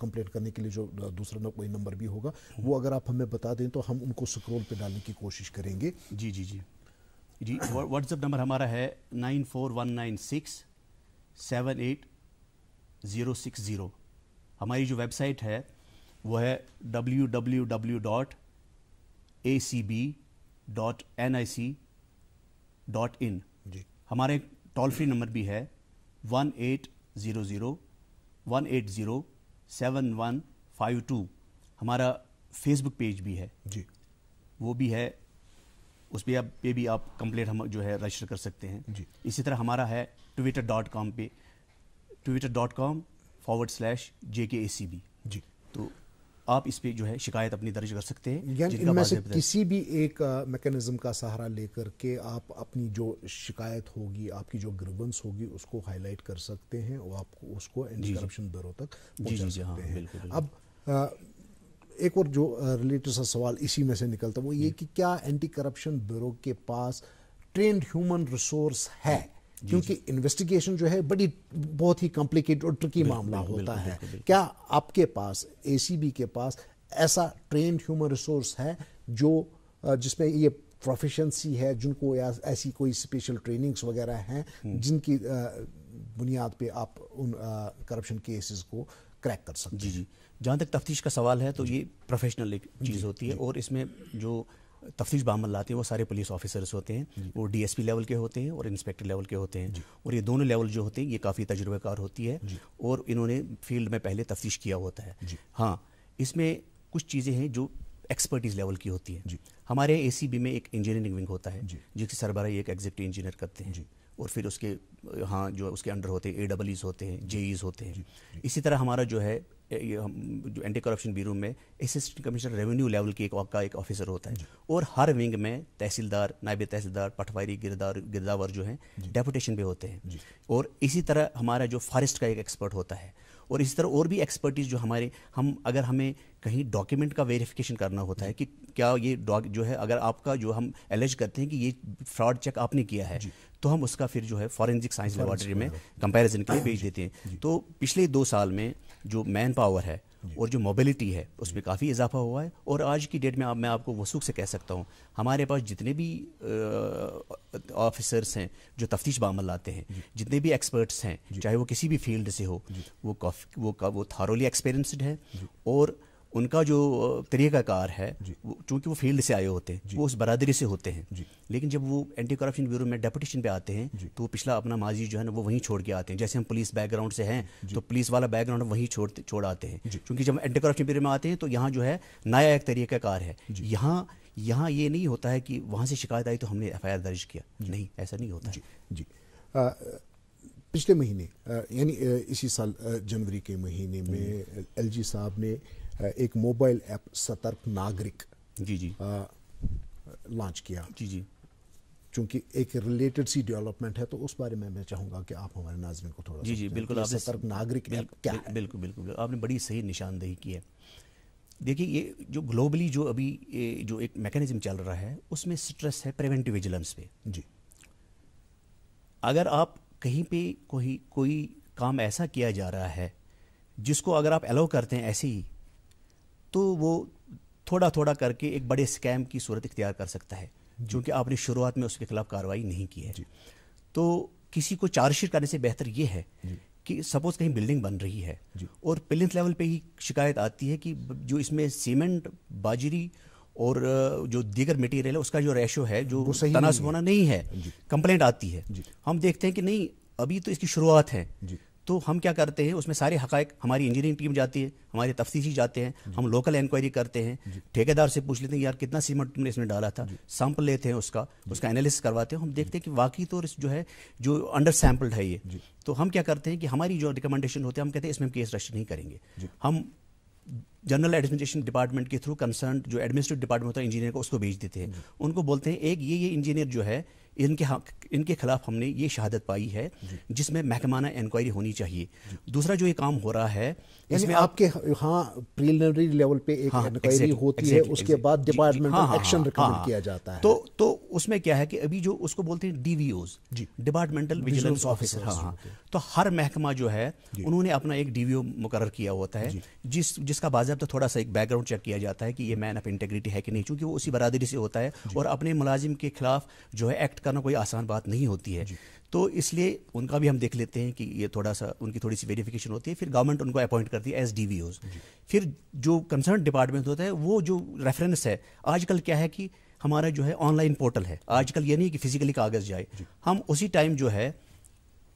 कंप्लेंट करने के लिए जो दूसरा कोई नंबर भी होगा वो अगर आप हमें बता दें तो हम उनको स्क्रॉल पे डालने की कोशिश करेंगे। जी जी जी जी व्हाट्सअप नंबर हमारा है 9419678060। हमारी जो वेबसाइट है वो है www.acb.nic.in। जी हमारे टोल फ्री नंबर भी है 1800-180-7152। हमारा फेसबुक पेज भी है जी, वो भी है, उस पर भी आप कंप्लेंट हम जो है रजिस्टर कर सकते हैं जी। इसी तरह हमारा है twitter.com पे twitter.com/JKACB। जी, तो आप इस पे जो है शिकायत अपनी दर्ज कर सकते हैं। यानी इनमें से किसी भी एक मैकेनिज्म का सहारा लेकर के आप अपनी जो शिकायत होगी, आपकी जो ग्रीवेंस होगी उसको हाईलाइट कर सकते हैं और आपको उसको एंटी करप्शन ब्यूरो तक पहुंचा सकते हैं। अब एक और जो रिलेटेड सा सवाल इसी में से निकलता है वो ये कि क्या एंटी करप्शन ब्यूरो के पास ट्रेंड ह्यूमन रिसोर्स है? क्योंकि इन्वेस्टिगेशन जो है बहुत ही कॉम्प्लिकेटेड और ट्रिकी मामला होता है। क्या आपके पास एसीबी के पास ऐसा ट्रेंड ह्यूमन रिसोर्स है जो जिसमें ये प्रोफिशिएंसी है, जिनको या ऐसी कोई स्पेशल ट्रेनिंग्स वगैरह हैं जिनकी बुनियाद पे आप उन करप्शन केसेस को क्रैक कर सकते हैं? जी जी, जहाँ तक तफ्तीश का सवाल है तो ये प्रोफेशनल एक चीज़ होती है और इसमें जो तफ्तीश बामल लाते हैं वो सारे पुलिस ऑफिसर्स होते हैं, वो डीएसपी लेवल के होते हैं और इंस्पेक्टर लेवल के होते हैं और ये दोनों लेवल जो होते हैं ये काफ़ी तजुर्बेकार होती है और इन्होंने फील्ड में पहले तफ्तीश किया होता है। हाँ, इसमें कुछ चीज़ें हैं जो एक्सपर्टीज़ लेवल की होती है। हमारे एसीबी में एक इंजीनियरिंग विंग होता है जिसकी सरबराही एक एग्जीक्यूटिव इंजीनियर करते हैं और फिर उसके जो उसके अंडर होते हैं AEEs होते हैं, JEs होते हैं। इसी तरह हमारा जो है जो एंटी करप्शन ब्यूरो में असिस्टेंट कमिश्नर रेवेन्यू लेवल के एक ऑफिसर होता है और हर विंग में तहसीलदार, नायब तहसीलदार, पटवारी, गिरदावर जो हैं डेपुटेशन पे होते हैं। और इसी तरह हमारा जो फॉरेस्ट का एक एक्सपर्ट होता है और इसी तरह और भी एक्सपर्टीज जो अगर हमें कहीं डॉक्यूमेंट का वेरिफिकेशन करना होता है कि क्या ये जो है अगर आपका जो हम एलिज करते हैं कि ये फ्रॉड चेक आपने किया है तो हम उसका फिर जो है फॉरेंसिक साइंस लेबोरेटरी में कंपैरिजन के लिए भेज देते हैं। तो पिछले 2 साल में जो मैन पावर है और जो मोबिलिटी है उसमें काफ़ी इजाफा हुआ है और आज की डेट में मैं आपको वसूख से कह सकता हूँ हमारे पास जितने भी ऑफिसर्स हैं जो तफ्तीश बामल लाते हैं, जितने भी एक्सपर्ट्स हैं चाहे वो किसी भी फील्ड से हो, वो थारोली एक्सपीरियंस्ड है और उनका जो तरीक़ाकार है चूँकि वो फील्ड से आए होते हैं, वो उस बरादरी से होते हैं। लेकिन जब वो एंटी करप्शन ब्यूरो में डेपुटेशन पे आते हैं तो वो पिछला अपना माजी जो है ना वो वहीं छोड़ के आते हैं। जैसे हम पुलिस बैकग्राउंड से हैं तो पुलिस वाला बैकग्राउंड वहीं छोड़ आते हैं, क्योंकि जब एंटी करप्शन ब्यूरो में आते हैं तो यहाँ जो है नया एक तरीक़ाकार है। यहाँ ये नहीं होता है कि वहाँ से शिकायत आई तो हमने FIR दर्ज किया, नहीं, ऐसा नहीं होता है। जी, पिछले महीने यानी इसी साल जनवरी के महीने में LG साहब ने एक मोबाइल ऐप सतर्क नागरिक लॉन्च किया। जी, चूंकि एक रिलेटेड सी डेवलपमेंट है तो उस बारे में मैं चाहूँगा कि आप हमारे नाज़रीन को थोड़ा जी बिल्कुल, आपने सतर्क नागरिक ऐप क्या है? बिल्कुल आपने बड़ी सही निशानदेही की है। देखिए, ये जो ग्लोबली जो अभी जो एक मैकेनिज्म चल रहा है उसमें स्ट्रेस है प्रिवेंटिव विजिलेंस पे। जी, अगर आप कहीं पे कोई काम ऐसा किया जा रहा है जिसको अगर आप अलाउ करते हैं ऐसे ही तो वो थोड़ा थोड़ा करके एक बड़े स्कैम की सूरत इख्तियार कर सकता है, क्योंकि आपने शुरुआत में उसके खिलाफ कार्रवाई नहीं की है। तो किसी को चार्जशीट करने से बेहतर ये है कि सपोज कहीं बिल्डिंग बन रही है और प्लिंथ लेवल पे ही शिकायत आती है कि जो इसमें सीमेंट, बाजरी और जो दीगर मटेरियल है उसका जो रेशो है जो तनासब होना नहीं है, कंप्लेंट आती है। हम देखते हैं कि नहीं, अभी तो इसकी शुरुआत है। तो हम क्या करते हैं, उसमें सारे हकायक, हमारी इंजीनियरिंग टीम जाती है, हमारे तफ्तीशी जाते हैं, हम लोकल इंक्वायरी करते हैं, ठेकेदार से पूछ लेते हैं यार कितना सीमेंट तुमने इसमें डाला था, सैंपल लेते हैं उसका एनालिसिस करवाते हैं। हम देखते हैं कि वाकई तो जो है जो अंडर सैंपल्ड है ये। तो हम क्या करते हैं कि हमारी जो रिकमेंडेशन होते हैं हम कहते हैं इसमें हम केस रजिस्टर नहीं करेंगे, हम जनरल एडमिनिस्ट्रेशन डिपार्टमेंट के थ्रू कंसर्न जो एडमिनिस्ट्रेटिव डिपार्टमेंट होता है इंजीनियर को, उसको भेज देते हैं। उनको बोलते हैं एक ये इंजीनियर जो है इनके खिलाफ हमने ये शहादत पाई है जिसमें महकमाना इंक्वायरी होनी चाहिए। दूसरा जो ये काम हो रहा है इसमें आपके हाँ प्रिलिमिनरी लेवल पे एक इंक्वायरी होती है, उसके बाद डिपार्टमेंटल एक्शन रिकमेंड किया जाता है। तो उसमें क्या है कि अभी जो उसको बोलते हैं DVOs, डिपार्टमेंटल विजिलेंस ऑफिसर, हाँ, तो हर महकमा जो है उन्होंने अपना एक DVO मुकर्रर किया होता है जिसका बाज़ाब्ता थोड़ा सा एक बैकग्राउंड चेक किया जाता है कि ये मैन ऑफ इंटेग्रिटी है कि नहीं, चूंकि वो उसी बरादरी से होता है और अपने मुलाजिम के खिलाफ जो है एक्ट करना कोई आसान बात नहीं होती है। तो इसलिए उनका भी हम देख लेते हैं कि ये थोड़ा सा उनकी थोड़ी सी वेरिफिकेशन होती है, फिर गवर्नमेंट उनको अपॉइंट करती है एज DVOs। फिर जो कंसर्न डिपार्टमेंट होता है वो जो रेफरेंस है, आजकल क्या है कि हमारा जो है ऑनलाइन पोर्टल है, आजकल ये नहीं कि फिजिकली कागज जाए, हम उसी टाइम जो है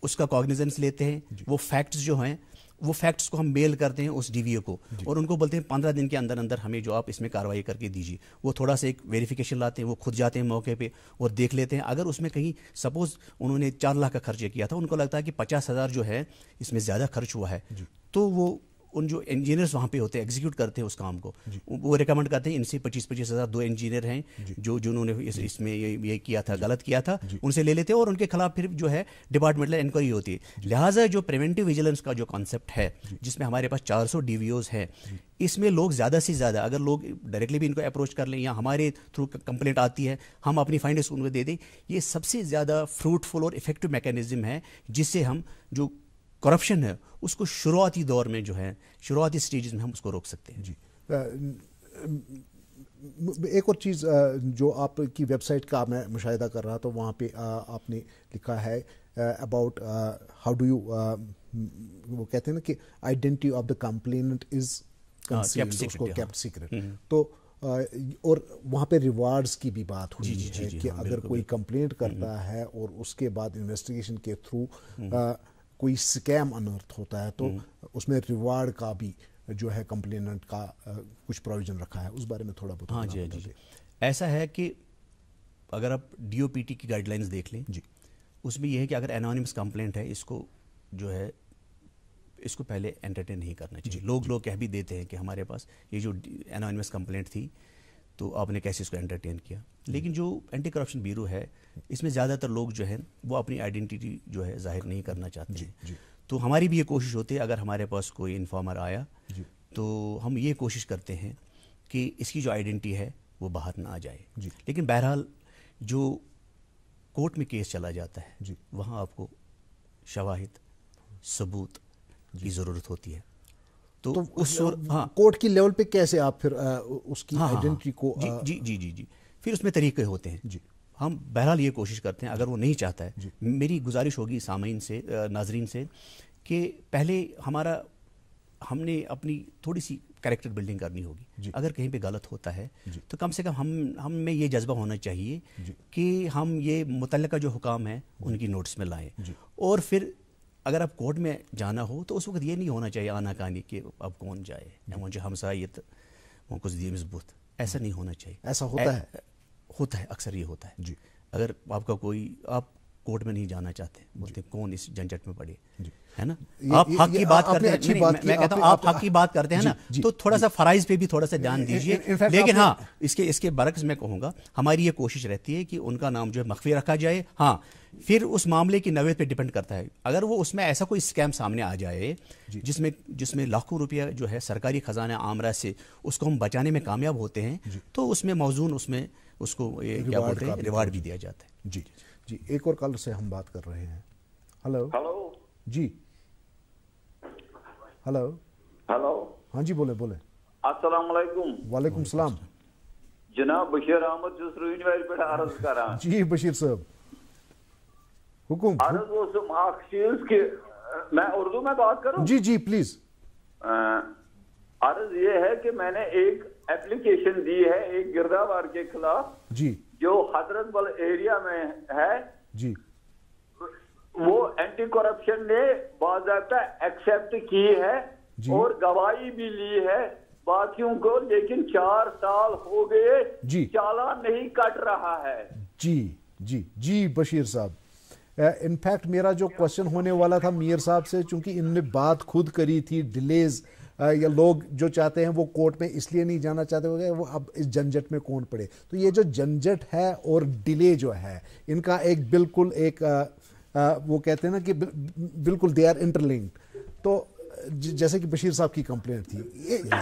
उसका कॉग्निजेंस लेते हैं, वो फैक्ट्स जो हैं वो फैक्ट्स को हम मेल करते हैं उस DVO को और उनको बोलते हैं 15 दिन के अंदर अंदर हमें जो आप इसमें कार्रवाई करके दीजिए। वो थोड़ा सा एक वेरिफिकेशन लाते हैं, वो खुद जाते हैं मौके पे और देख लेते हैं। अगर उसमें कहीं सपोज उन्होंने 4 लाख का खर्च किया था, उनको लगता है कि 50,000 जो है इसमें ज़्यादा खर्च हुआ है, तो वो उन जो इंजीनियर्स वहाँ पे होते हैं एग्जीक्यूट करते हैं उस काम को, वो रिकमेंड करते हैं इनसे 25-25 हज़ार 2 इंजीनियर हैं जिन्होंने इसमें ये किया था, गलत किया था, उनसे ले लेते हैं और उनके खिलाफ फिर जो है डिपार्टमेंटल इंक्वायरी होती है। लिहाजा जो प्रिवेंटिव विजिलेंस का जो कॉन्सेप्ट है जिसमें हमारे पास 400 DVOs हैं, इसमें लोग ज़्यादा से ज़्यादा अगर लोग डायरेक्टली भी इनको अप्रोच कर लें या हमारे थ्रू कंप्लेंट आती है हम अपनी फाइंडिंग्स उनको दे दें, ये सबसे ज़्यादा फ्रूटफुल और इफेक्टिव मैकेनिज्म है जिससे हम जो करप्शन है उसको शुरुआती दौर में जो है शुरुआती स्टेजेस में हम उसको रोक सकते हैं। जी एक और चीज़ जो आपकी वेबसाइट का मैं मुशाहिदा कर रहा था, वहाँ पे आपने लिखा है अबाउट हाउ डू यू, वो कहते हैं ना कि identity of the complainant is kept secret, तो और वहाँ पे रिवार्ड्स की भी बात हुई है कि अगर कोई कंप्लेंट करता है और उसके बाद इन्वेस्टिगेशन के थ्रू कोई स्कैम अनर्थ होता है तो उसमें रिवार्ड का भी जो है कंप्लेनेंट का कुछ प्रोविजन रखा है, उस बारे में थोड़ा बहुत। हाँ जी, ऐसा है कि अगर आप DOPT की गाइडलाइंस देख लें जी, उसमें यह है कि अगर एनोनिमस कंप्लेंट है इसको जो है इसको पहले एंटरटेन नहीं करना चाहिए। लोग कह भी देते हैं कि हमारे पास ये जो एनोनिमस कंप्लेंट थी तो आपने कैसे इसको एंटरटेन किया, लेकिन जो एंटी करप्शन ब्यूरो है इसमें ज़्यादातर लोग जो है वो अपनी आइडेंटिटी जो है जाहिर नहीं करना चाहते हैं। तो हमारी भी ये कोशिश होती है अगर हमारे पास कोई इन्फॉर्मर आया तो हम ये कोशिश करते हैं कि इसकी जो आइडेंटिटी है वो बाहर ना आ जाए। लेकिन बहरहाल जो कोर्ट में केस चला जाता है वहाँ आपको शवाहिद सबूत की ज़रूरत होती है, तो उस कोर्ट की लेवल पे कैसे आप फिर उसकी आइडेंटिटी को जी फिर उसमें तरीके होते हैं जी। हम बहरहाल ये कोशिश करते हैं अगर वो नहीं चाहता है, मेरी गुजारिश होगी सामीन से नाजरीन से कि पहले हमने अपनी थोड़ी सी कैरेक्टर बिल्डिंग करनी होगी। अगर कहीं पे गलत होता है तो कम से कम हम में ये जज्बा होना चाहिए कि हम ये मुतल्लिका जो हुकाम है उनकी नोटिस में लाएं, और फिर अगर आप कोर्ट में जाना हो तो उस वक्त ये नहीं होना चाहिए आनाकानी कि अब कौन जाए या मुझे हमसायत वो कुछ दिए मजबूत, ऐसा नहीं होना चाहिए। ऐसा होता है अक्सर ये होता है जी। अगर आपका आप कोर्ट में नहीं जाना चाहते, बोलते कौन इस झंझट में पड़े, है ना, आप हक की बात करते हैं, मैं कहता हूँ आप हक की बात करते हैं ना, तो थोड़ा सा फराइज पे भी थोड़ा सा ध्यान दीजिए। लेकिन हाँ इसके बरक्स मैं कहूँगा हमारी ये कोशिश रहती है कि उनका नाम जो है मख्फी रखा जाए। हाँ फिर उस मामले की नौयत पे डिपेंड करता है, अगर वो उसमें ऐसा कोई स्कैम सामने आ जाए जिसमें लाखों रुपया जो है सरकारी खजाना आमरा से उसको हम बचाने में कामयाब होते हैं तो उसमें मौजून उसमें उसको क्या बोलते हैं रिवार्ड भी दिया जाता है। जी एक और कॉलर से हम बात कर रहे हैं। हेलो जी, हेलो हाँ जी बोले अस्सलाम वालेकुम। वालेकुम सलाम जनाब बशीर अहमद जुसरूनी पे अर्ज कर रहा जी। बशीर साहब हुकुम। अर्ज के मैं उर्दू में बात करूं? जी प्लीज। अर्ज ये है कि मैंने एक एप्लीकेशन दी है एक गिरदावर के खिलाफ जी जो हजरत बल एरिया में है जी। वो एंटी करप्शन ने बाज़ाब्ता एक्सेप्ट की है और गवाही भी ली है बाकियों को, लेकिन 4 साल हो गए चालान नहीं कट रहा है। जी बशीर साहब, इनफैक्ट मेरा जो क्वेश्चन होने वाला था मीर साहब से, चूंकि इन्होंने बात खुद करी थी डिलेज یا لوگ جو چاہتے ہیں وہ کورٹ میں اس لیے نہیں جانا چاہتے ہوگے وہ اب اس جھنجٹ میں کون پڑے. تو یہ جو جھنجٹ ہے اور ڈیلے جو ہے ان کا ایک بالکل ایک وہ کہتے ہیں نا کہ بالکل دے آر انٹرلنکڈ. تو جیسے کہ بشیر صاحب کی کمپلینٹ تھی,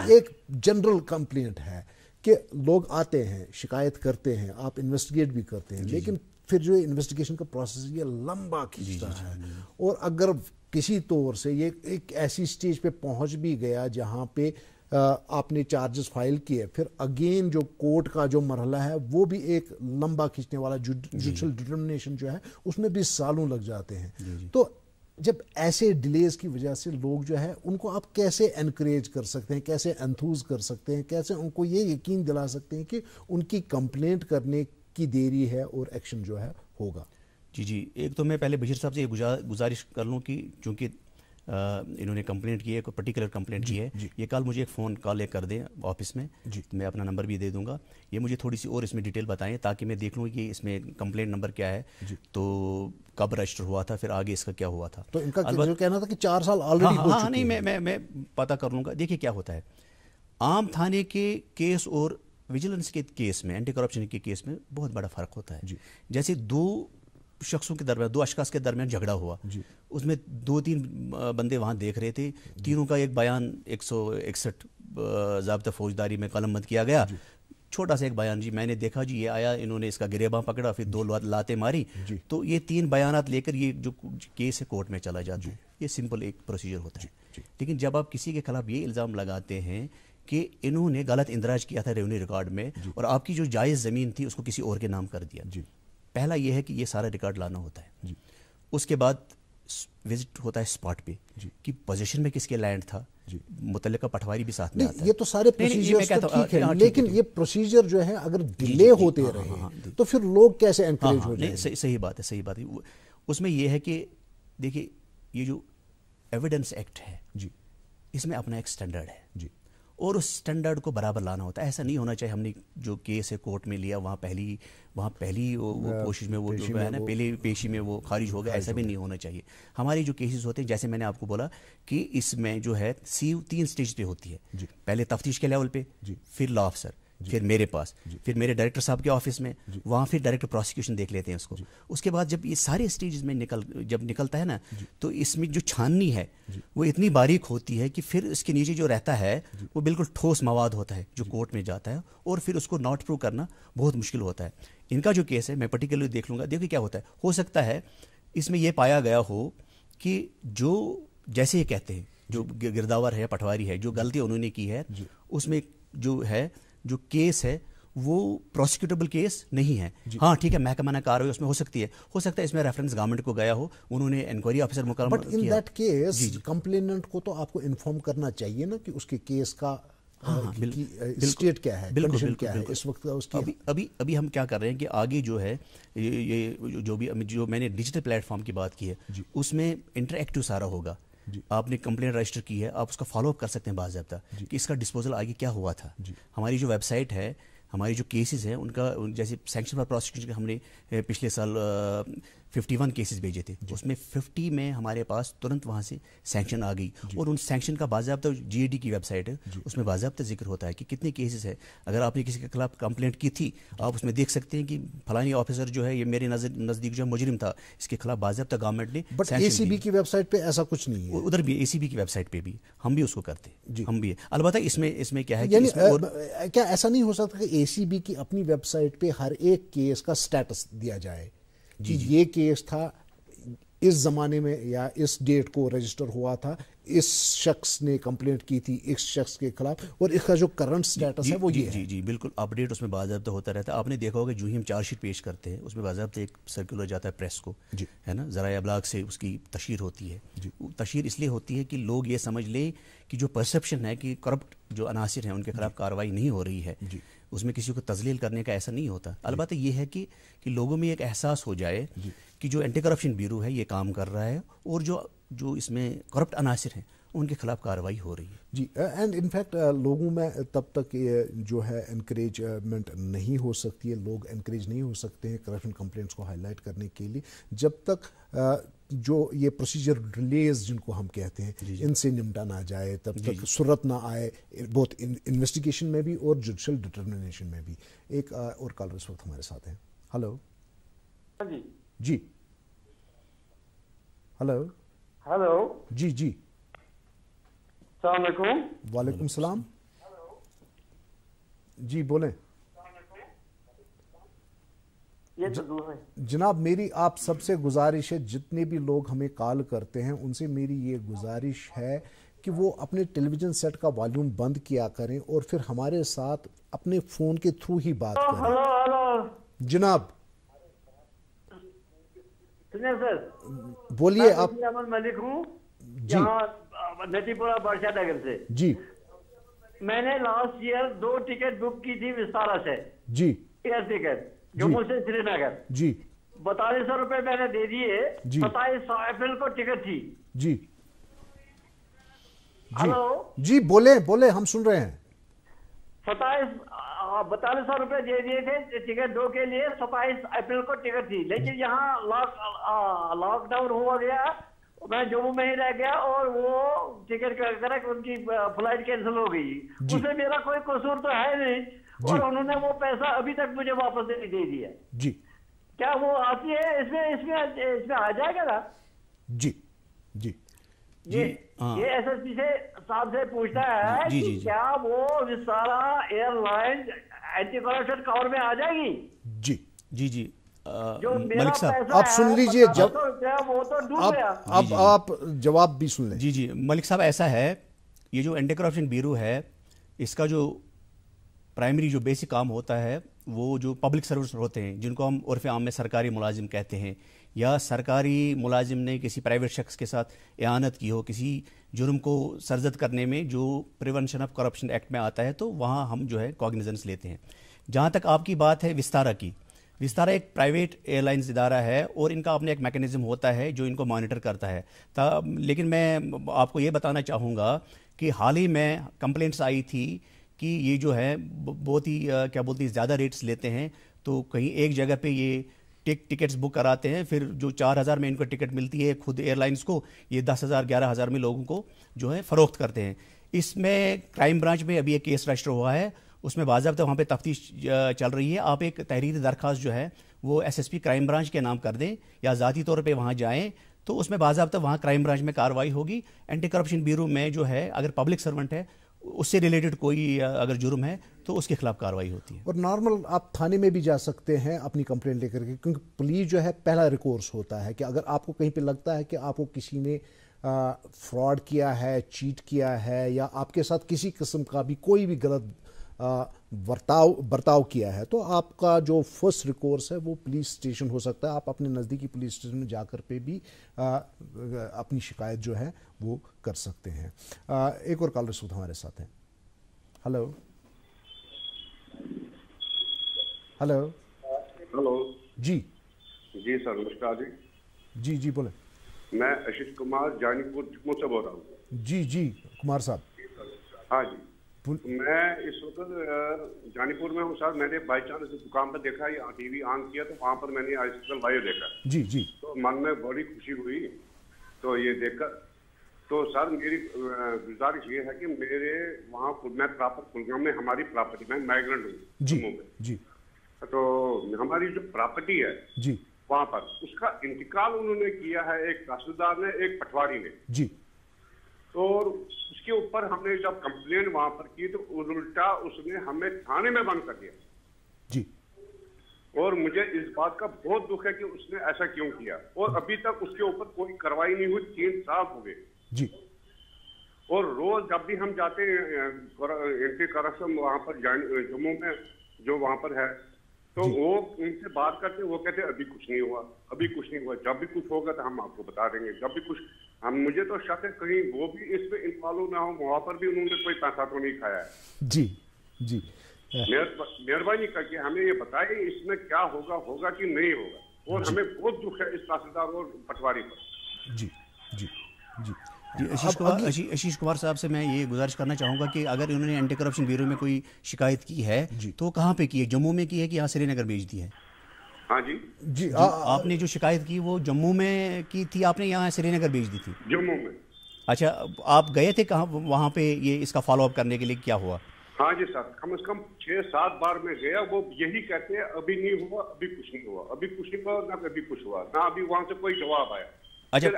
ایک جنرل کمپلینٹ ہے کہ لوگ آتے ہیں شکایت کرتے ہیں, آپ انویسٹیگیٹ بھی کرتے ہیں, لیکن پھر جو انویسٹیگیشن کا پروسیس یہ لمبا کھینچتا ہے. اور اگر کسی طور سے یہ ایک ایسی سٹیج پہ پہنچ بھی گیا جہاں پہ آپ نے چارجز فائل کیے, پھر اگین جو کورٹ کا جو مرحلہ ہے وہ بھی ایک لمبا کھینچنے والا, جوڈیشل ڈٹرمنیشن جو ہے اس میں بھی سالوں لگ جاتے ہیں. تو جب ایسے ڈیلیز کی وجہ سے لوگ جو ہے ان کو آپ کیسے انکریج کر سکتے ہیں, کیسے انتھوز کر سکتے ہیں, کیسے ان کو یہ یقین دلا سکتے ہیں کہ ان کی کمپلینٹ کرنے کی دیری ہے اور ایکشن جو ہے ہوگا؟ جی ایک تو میں پہلے بشیر صاحب سے یہ گزارش کر لوں کہ چونکہ انہوں نے کمپلینٹ کی ہے, کوئی پرٹیکولر کمپلینٹ کی ہے, یہ کل مجھے ایک فون کال کر دیں آفس میں, میں اپنا نمبر بھی دے دوں گا, یہ مجھے تھوڑی سی اور اس میں ڈیٹیل بتائیں تاکہ میں دیکھ لوں کہ اس میں کمپلینٹ نمبر کیا ہے, تو کب رجسٹر ہوا تھا, پھر آگے اس کا کیا ہوا تھا. تو ان کا جو کہنا تھا کہ 4 سال آلریڈی ہو چکے ہیں. نہیں میں پتہ کر لوں گا. دیکھیے کیا ہوتا ہے, عام تھانے کے کیس اور ویجیلنس کے کیس میں, اینٹی کرپشن کے کیس میں بہت بڑا فرق ہوتا ہے. جیسے 2 شخصوں کے درمیان, 2 اشخاص کے درمیان جھگڑا ہوا, اس میں 2-3 بندے وہاں دیکھ رہے تھے, تینوں کا ایک بیان 161 ضابطہ فوجداری میں قلم بند کیا گیا, چھوٹا سا ایک بیان, جی میں نے دیکھا جی یہ آیا, انہوں نے اس کا گریباں پکڑا, پھر 2 لاتیں ماری, تو یہ 3 بیانات لے کر یہ جو کیس ہے کورٹ میں چلا جاتا ہے. یہ سمپل ایک پروسیجر ہوتا ہے. لیکن جب آپ کسی کے خلاف یہ الزام لگاتے ہیں کہ انہوں نے غلط اندراج کیا تھا ریونیو ریکارڈ میں اور آپ کی جو جائز زمین تھی اس کو کسی اور کے نام کر دیا, پہلا یہ ہے کہ یہ سارا ریکارڈ لانا ہوتا ہے. اس کے بعد وزٹ ہوتا ہے اسپاٹ پہ کہ پوزیشن میں کس کے لینڈ تھا, متعلقہ پٹواری بھی ساتھ میں آتا ہے. یہ تو سارے پروسیجر ٹھیک ہے, لیکن یہ پروسیجر جو ہے اگر ڈیلے ہوتے رہے تو پھر لوگ کیسے انکریج ہو جائیں گے؟ صحیح بات ہے. اس میں یہ ہے کہ دیکھیے یہ جو ایویڈنس ایکٹ ہے اس میں اپنا ایک سٹینڈرڈ ہے, اور اس سٹینڈرڈ کو برابر لانا ہوتا ہے. ایسا نہیں ہونا چاہیے ہم نے جو کیس ہے کورٹ میں لیا وہاں پہلی وہ کوشش میں وہ جو ہے نا پہلی پیشی میں وہ خارج ہو گیا, ایسا بھی نہیں ہونا چاہیے. ہماری جو کیسز ہوتے ہیں جیسے میں نے آپ کو بولا کہ اس میں جو ہے سی 3 سٹیج پہ ہوتی ہے, پہلے تفتیش کے لیول پہ, پھر لا آفسر, پھر میرے پاس, پھر میرے ڈائریکٹر صاحب کے آفس میں, وہاں پھر ڈائریکٹر پروسیکیوشن دیکھ لیتے ہیں اس کو. اس کے بعد جب یہ سارے سٹیجز میں جب نکلتا ہے نا, تو اس میں جو چھاننی ہے وہ اتنی باریک ہوتی ہے کہ پھر اس کے نیچے جو رہتا ہے وہ بالکل ٹھوس مواد ہوتا ہے جو کورٹ میں جاتا ہے, اور پھر اس کو ناٹ پروو کرنا بہت مشکل ہوتا ہے. ان کا جو کیس ہے میں پرٹیکولرلی دیکھ لوں گا. دیکھیں کیا ہوتا ہے, ہو سکتا ہے اس میں یہ پایا گیا ہو کہ جو جیسے یہ کہتے ہیں جو گرداور ہے, پٹواری ہے, جو غلطی انہوں نے کی ہے اس میں جو کیس ہے وہ پروسیکیوٹیبل کیس نہیں ہے. ہاں ٹھیک ہے, محکمہ کارروائی اس میں ہو سکتی ہے اس میں ریفرنس گورنمنٹ کو گیا ہو, انہوں نے انکوائری آفیسر مقرر کیا. But in that case complainant کو تو آپ کو انفارم کرنا چاہیے نا کہ اس کے کیس کا اسٹیٹ کیا ہے, کنڈیشن کیا ہے اس وقت اس کی. ابھی ہم کیا کر رہے ہیں کہ آگے جو ہے یہ جو میں نے ڈیجیٹل پلیٹ فارم کی بات کی ہے اس میں انٹر ایکٹیو سارا ہوگا. آپ نے کمپلین رجسٹر کی ہے, آپ اس کا فالو اپ کر سکتے ہیں باضابطہ کہ اس کا ڈسپوزل آگے کیا ہوا تھا. ہماری جو ویب سائٹ ہے, ہماری جو کیسز ہیں ان کا, جیسے سینکشن فار پروسیکیوشن کا ہم نے پچھلے سال 51 کیسز بھیجے تھے, اس میں 50 میں ہمارے پاس ترنت وہاں سے سینکشن آ گئی, اور ان سینکشن کا باضابطہ جی اے ڈی کی ویب سائٹ ہے اس میں باضابطہ ذکر ہوتا ہے کہ کتنے کیسز ہے. اگر آپ نے کسی کے خلاف کمپلینٹ کی تھی آپ اس میں دیکھ سکتے ہیں کہ فلانی آفیسر جو ہے یہ میرے نزدیک جو مجرم تھا, اس کے خلاف باضابطہ گورنمنٹ نے. بٹ اے سی بی کی ویب سائٹ پہ ایسا کچھ نہیں ہے, ادھر بھی اے سی بی کی ویب سائٹ پہ بھی ہم بھی اس کو کرتے ہیں, ہم بھی. البتہ اس میں کیا ہے یعنی کیا ایسا نہیں ہو سکتا کہ اے سی بی کی اپنی ویب سائٹ پہ ہر ایک کیس کا سٹیٹس دیا جائے کہ یہ کیس تھا اس زمانے میں یا اس ڈیٹ کو رجسٹر ہوا تھا, اس شخص نے کمپلینٹ کی تھی اس شخص کے خلاف, اور اس کا جو کرنٹ سٹیٹس ہے وہ یہ ہے. جی بالکل اپ ڈیٹ اس میں باضابطہ ہوتا رہتا ہے. آپ نے دیکھا ہوگا جو ہی ہم چارج شیٹ پیش کرتے ہیں اس میں باضابطہ ایک سرکولر جاتا ہے پریس کو, ہے نا, ذرائع ابلاغ سے اس کی تشہیر ہوتی ہے. تشہیر اس لیے ہوتی ہے کہ لوگ یہ سمجھ لیں کہ جو پرسیپشن ہے کہ کرپٹ جو عناصر ہیں ان کے خلاف کارروائی نہیں ہو رہی ہے, اس میں کسی کو تذلیل کرنے کا ایسا نہیں ہوتا. البتہ یہ ہے کہ لوگوں میں ایک احساس ہو جائے کہ جو اینٹی کرپشن بیورو ہے یہ کام کر رہا ہے, اور جو اس میں کرپٹ عناصر ہیں ان کے خلاف کارروائی ہو رہی ہے. جی اینڈ انفیکٹ لوگوں میں تب تک جو ہے انکریجمنٹ نہیں ہو سکتی ہے, لوگ انکریج نہیں ہو سکتے ہیں کرپشن کمپلینٹس کو ہائی لائٹ کرنے کے لیے جب تک जो ये प्रोसीजर डिलेज जिनको हम कहते हैं इनसे निपटा ना जाए, तब तक सुरत ना आए, बहुत इन्वेस्टिगेशन में भी और जुडिशल डिटर्मिनेशन में भी। एक और कॉलर इस वक्त हमारे साथ हैं। हेलो जी जी, हेलो हेलो जी जी, अस्सलाम वालेकुम। वालेकुम सलाम जी, बोलें। ये तो दूर है जनाब, मेरी आप सबसे गुजारिश है, जितने भी लोग हमें कॉल करते हैं उनसे मेरी ये गुजारिश है कि वो अपने टेलीविज़न सेट का वॉल्यूम बंद किया करें और फिर हमारे साथ अपने फ़ोन के थ्रू ही बात करें। हेलो हेलो जनाब सुनिए सर, बोलिए आप। अहमद मलिक हूँ, जी यहाँ नतीपुरा बादशाह नगर से। जी मैंने लास्ट ईयर 2 टिकट बुक की थी विस्तारा से, जी एयर टिकट जम्मू से श्रीनगर। जी 4200 रुपए मैंने दे दिए। जी 27 अप्रैल को टिकट थी। जी हेलो जी, बोले बोले, हम सुन रहे हैं। 4200 रुपए दे दिए थे टिकट 2 के लिए। 27 अप्रैल को टिकट थी, लेकिन यहाँ लॉकडाउन हो गया, मैं जम्मू में ही रह गया और वो टिकट करके उनकी फ्लाइट कैंसिल हो गई। उसमें मेरा कोई कसूर तो है नहीं, और उन्होंने वो पैसा अभी तक मुझे वापस नहीं दे दिया। जी क्या वो आती है इसमें आ जाएगा ना? जी जी ये एसएसपी से साहब से पूछता है जी, कि जी, जी। क्या वो Vistara airline anti corruption cover में आ जाएगी? जी जी जी जो मेरा मलिक साहब, पैसा आप सुन लीजिए, जब वो तो डूब गया। अब आप जवाब भी सुन लें। जी जी मलिक साहब, ऐसा है, ये जो एंटी करप्शन ब्यूरो है, इसका जो प्राइमरी जो बेसिक काम होता है वो जो पब्लिक सर्विस होते हैं, जिनको हम उर्फ आम में सरकारी मुलाजिम कहते हैं, या सरकारी मुलाजिम ने किसी प्राइवेट शख्स के साथ इआनत की हो किसी जुर्म को सरजद करने में, जो प्रिवेंशन ऑफ करप्शन एक्ट में आता है, तो वहाँ हम जो है कॉग्निजेंस लेते हैं। जहाँ तक आपकी बात है विस्तारा की, विस्तारा एक प्राइवेट एयरलाइंस इदारा है और इनका अपने एक मैकेनिज्म होता है जो इनको मॉनिटर करता है। लेकिन मैं आपको ये बताना चाहूँगा कि हाल ही में कंप्लेंट्स आई थी कि ये जो है बहुत ही क्या बोलते हैं, ज़्यादा रेट्स लेते हैं। तो कहीं एक जगह पे ये टिकट्स बुक कराते हैं, फिर जो 4000 में इनको टिकट मिलती है खुद एयरलाइंस को, ये 10,000 11,000 में लोगों को जो है फ़रोख्त करते हैं। इसमें क्राइम ब्रांच में अभी एक केस रजिस्टर हुआ है, उसमें बाज़ाब्ता वहाँ पे तफ्तीश चल रही है। आप एक तहरीरी दरख्वास्त जो है वो एसएसपी क्राइम ब्रांच के नाम कर दें या ज़ाती तौर पे वहाँ जाएं, तो उसमें बाज़ाब्ता वहाँ क्राइम ब्रांच में कार्रवाई होगी। एंटी करप्शन ब्यूरो में जो है, अगर पब्लिक सर्वेंट है उससे रिलेटेड कोई अगर जुर्म है तो उसके खिलाफ कार्रवाई होती है। और नॉर्मल आप थाने में भी जा सकते हैं अपनी कंप्लेंट लेकर के, क्योंकि पुलिस जो है पहला रिकोर्स होता है कि अगर आपको कहीं पे लगता है कि आपको किसी ने फ्रॉड किया है, चीट किया है, या आपके साथ किसी किस्म का भी कोई भी गलत बर्ताव किया है, तो आपका जो फर्स्ट रिकोर्स है वो पुलिस स्टेशन हो सकता है। आप अपने नज़दीकी पुलिस स्टेशन में जाकर पे भी अपनी शिकायत जो है वो कर सकते हैं। एक और कॉलर सूद हमारे साथ हैं। हेलो हेलो हेलो जी जी सर, नमस्कार जी। जी जी बोले। मैं आशीष कुमार जानीपुर जम्मू से बोल रहा हूँ। जी जी कुमार साहब। हाँ जी, मैं इस वक्त जानीपुर में हूँ सर। मैंने बाई चांस दुकान पर देखा, ये टीवी ऑन किया तो वहाँ पर मैंने आईसीएल लाइव देखा। जी जी। तो मन में बड़ी खुशी हुई तो ये देखकर। तो सर मेरी गुजारिश ये है कि मेरे वहाँ मैं प्रॉपर कुलगाम में हमारी प्रॉपर्टी, मैं माइग्रेंट हूँ जी जम्मू में जी। तो हमारी जो प्रॉपर्टी है जी वहाँ पर उसका इंतकाल उन्होंने किया है, एक तहसीलदार ने, एक पटवारी ने जी। और उसके ऊपर हमने जब कंप्लेन वहां पर की तो उल्टा उसने हमें थाने में बंद कर दिया जी। और मुझे इस बात का बहुत दुख है कि उसने ऐसा क्यों किया, और अभी तक उसके ऊपर कोई कार्रवाई नहीं हुई। 3 साल हो गए जी। और रोज जब भी हम जाते हैं एंटी करप्शन वहां पर जम्मू में जो वहां पर है, तो वो उनसे बात करते, वो कहते अभी कुछ नहीं हुआ, अभी कुछ नहीं हुआ, जब भी कुछ होगा तो हम आपको बता देंगे, जब भी कुछ। हम मुझे तो शक है कहीं वो भी इसमें इन्वॉल्व ना हो, वहां पर भी उन्होंने कोई पैसा तो नहीं खाया है। जी जी। मेहरबानी करके हमें ये बताइए इसमें क्या होगा कि नहीं होगा, और हमें बहुत दुख है इस तहसीलदार और पटवारी पर। जी जी जी। जी आशीष कुमार साहब से मैं ये गुजारिश करना चाहूँगा कि अगर उन्होंने एंटी करप्शन ब्यूरो में कोई शिकायत की है तो कहाँ पे की है, जम्मू में की है कि यहाँ श्रीनगर भेज दी है? हाँ जी जी آپ نے جو شکایت کی وہ جموں میں کی تھی آپ نے یہاں سری نگر بھیج دی تھی؟ جموں میں. اچھا آپ گئے تھے کہاں وہاں پہ یہ اس کا فالو اپ کرنے کے لیے کیا ہوا؟ ہاں جی سر کم از کم 6-7 بار میں گیا. وہ یہی کہتے ہیں ابھی نہیں ہوا, ابھی کچھ نہیں ہوا, ابھی کچھ نہیں ہوا, نہ کبھی کچھ ہوا, نہ ابھی وہاں سے کوئی جواب آیا. اچھا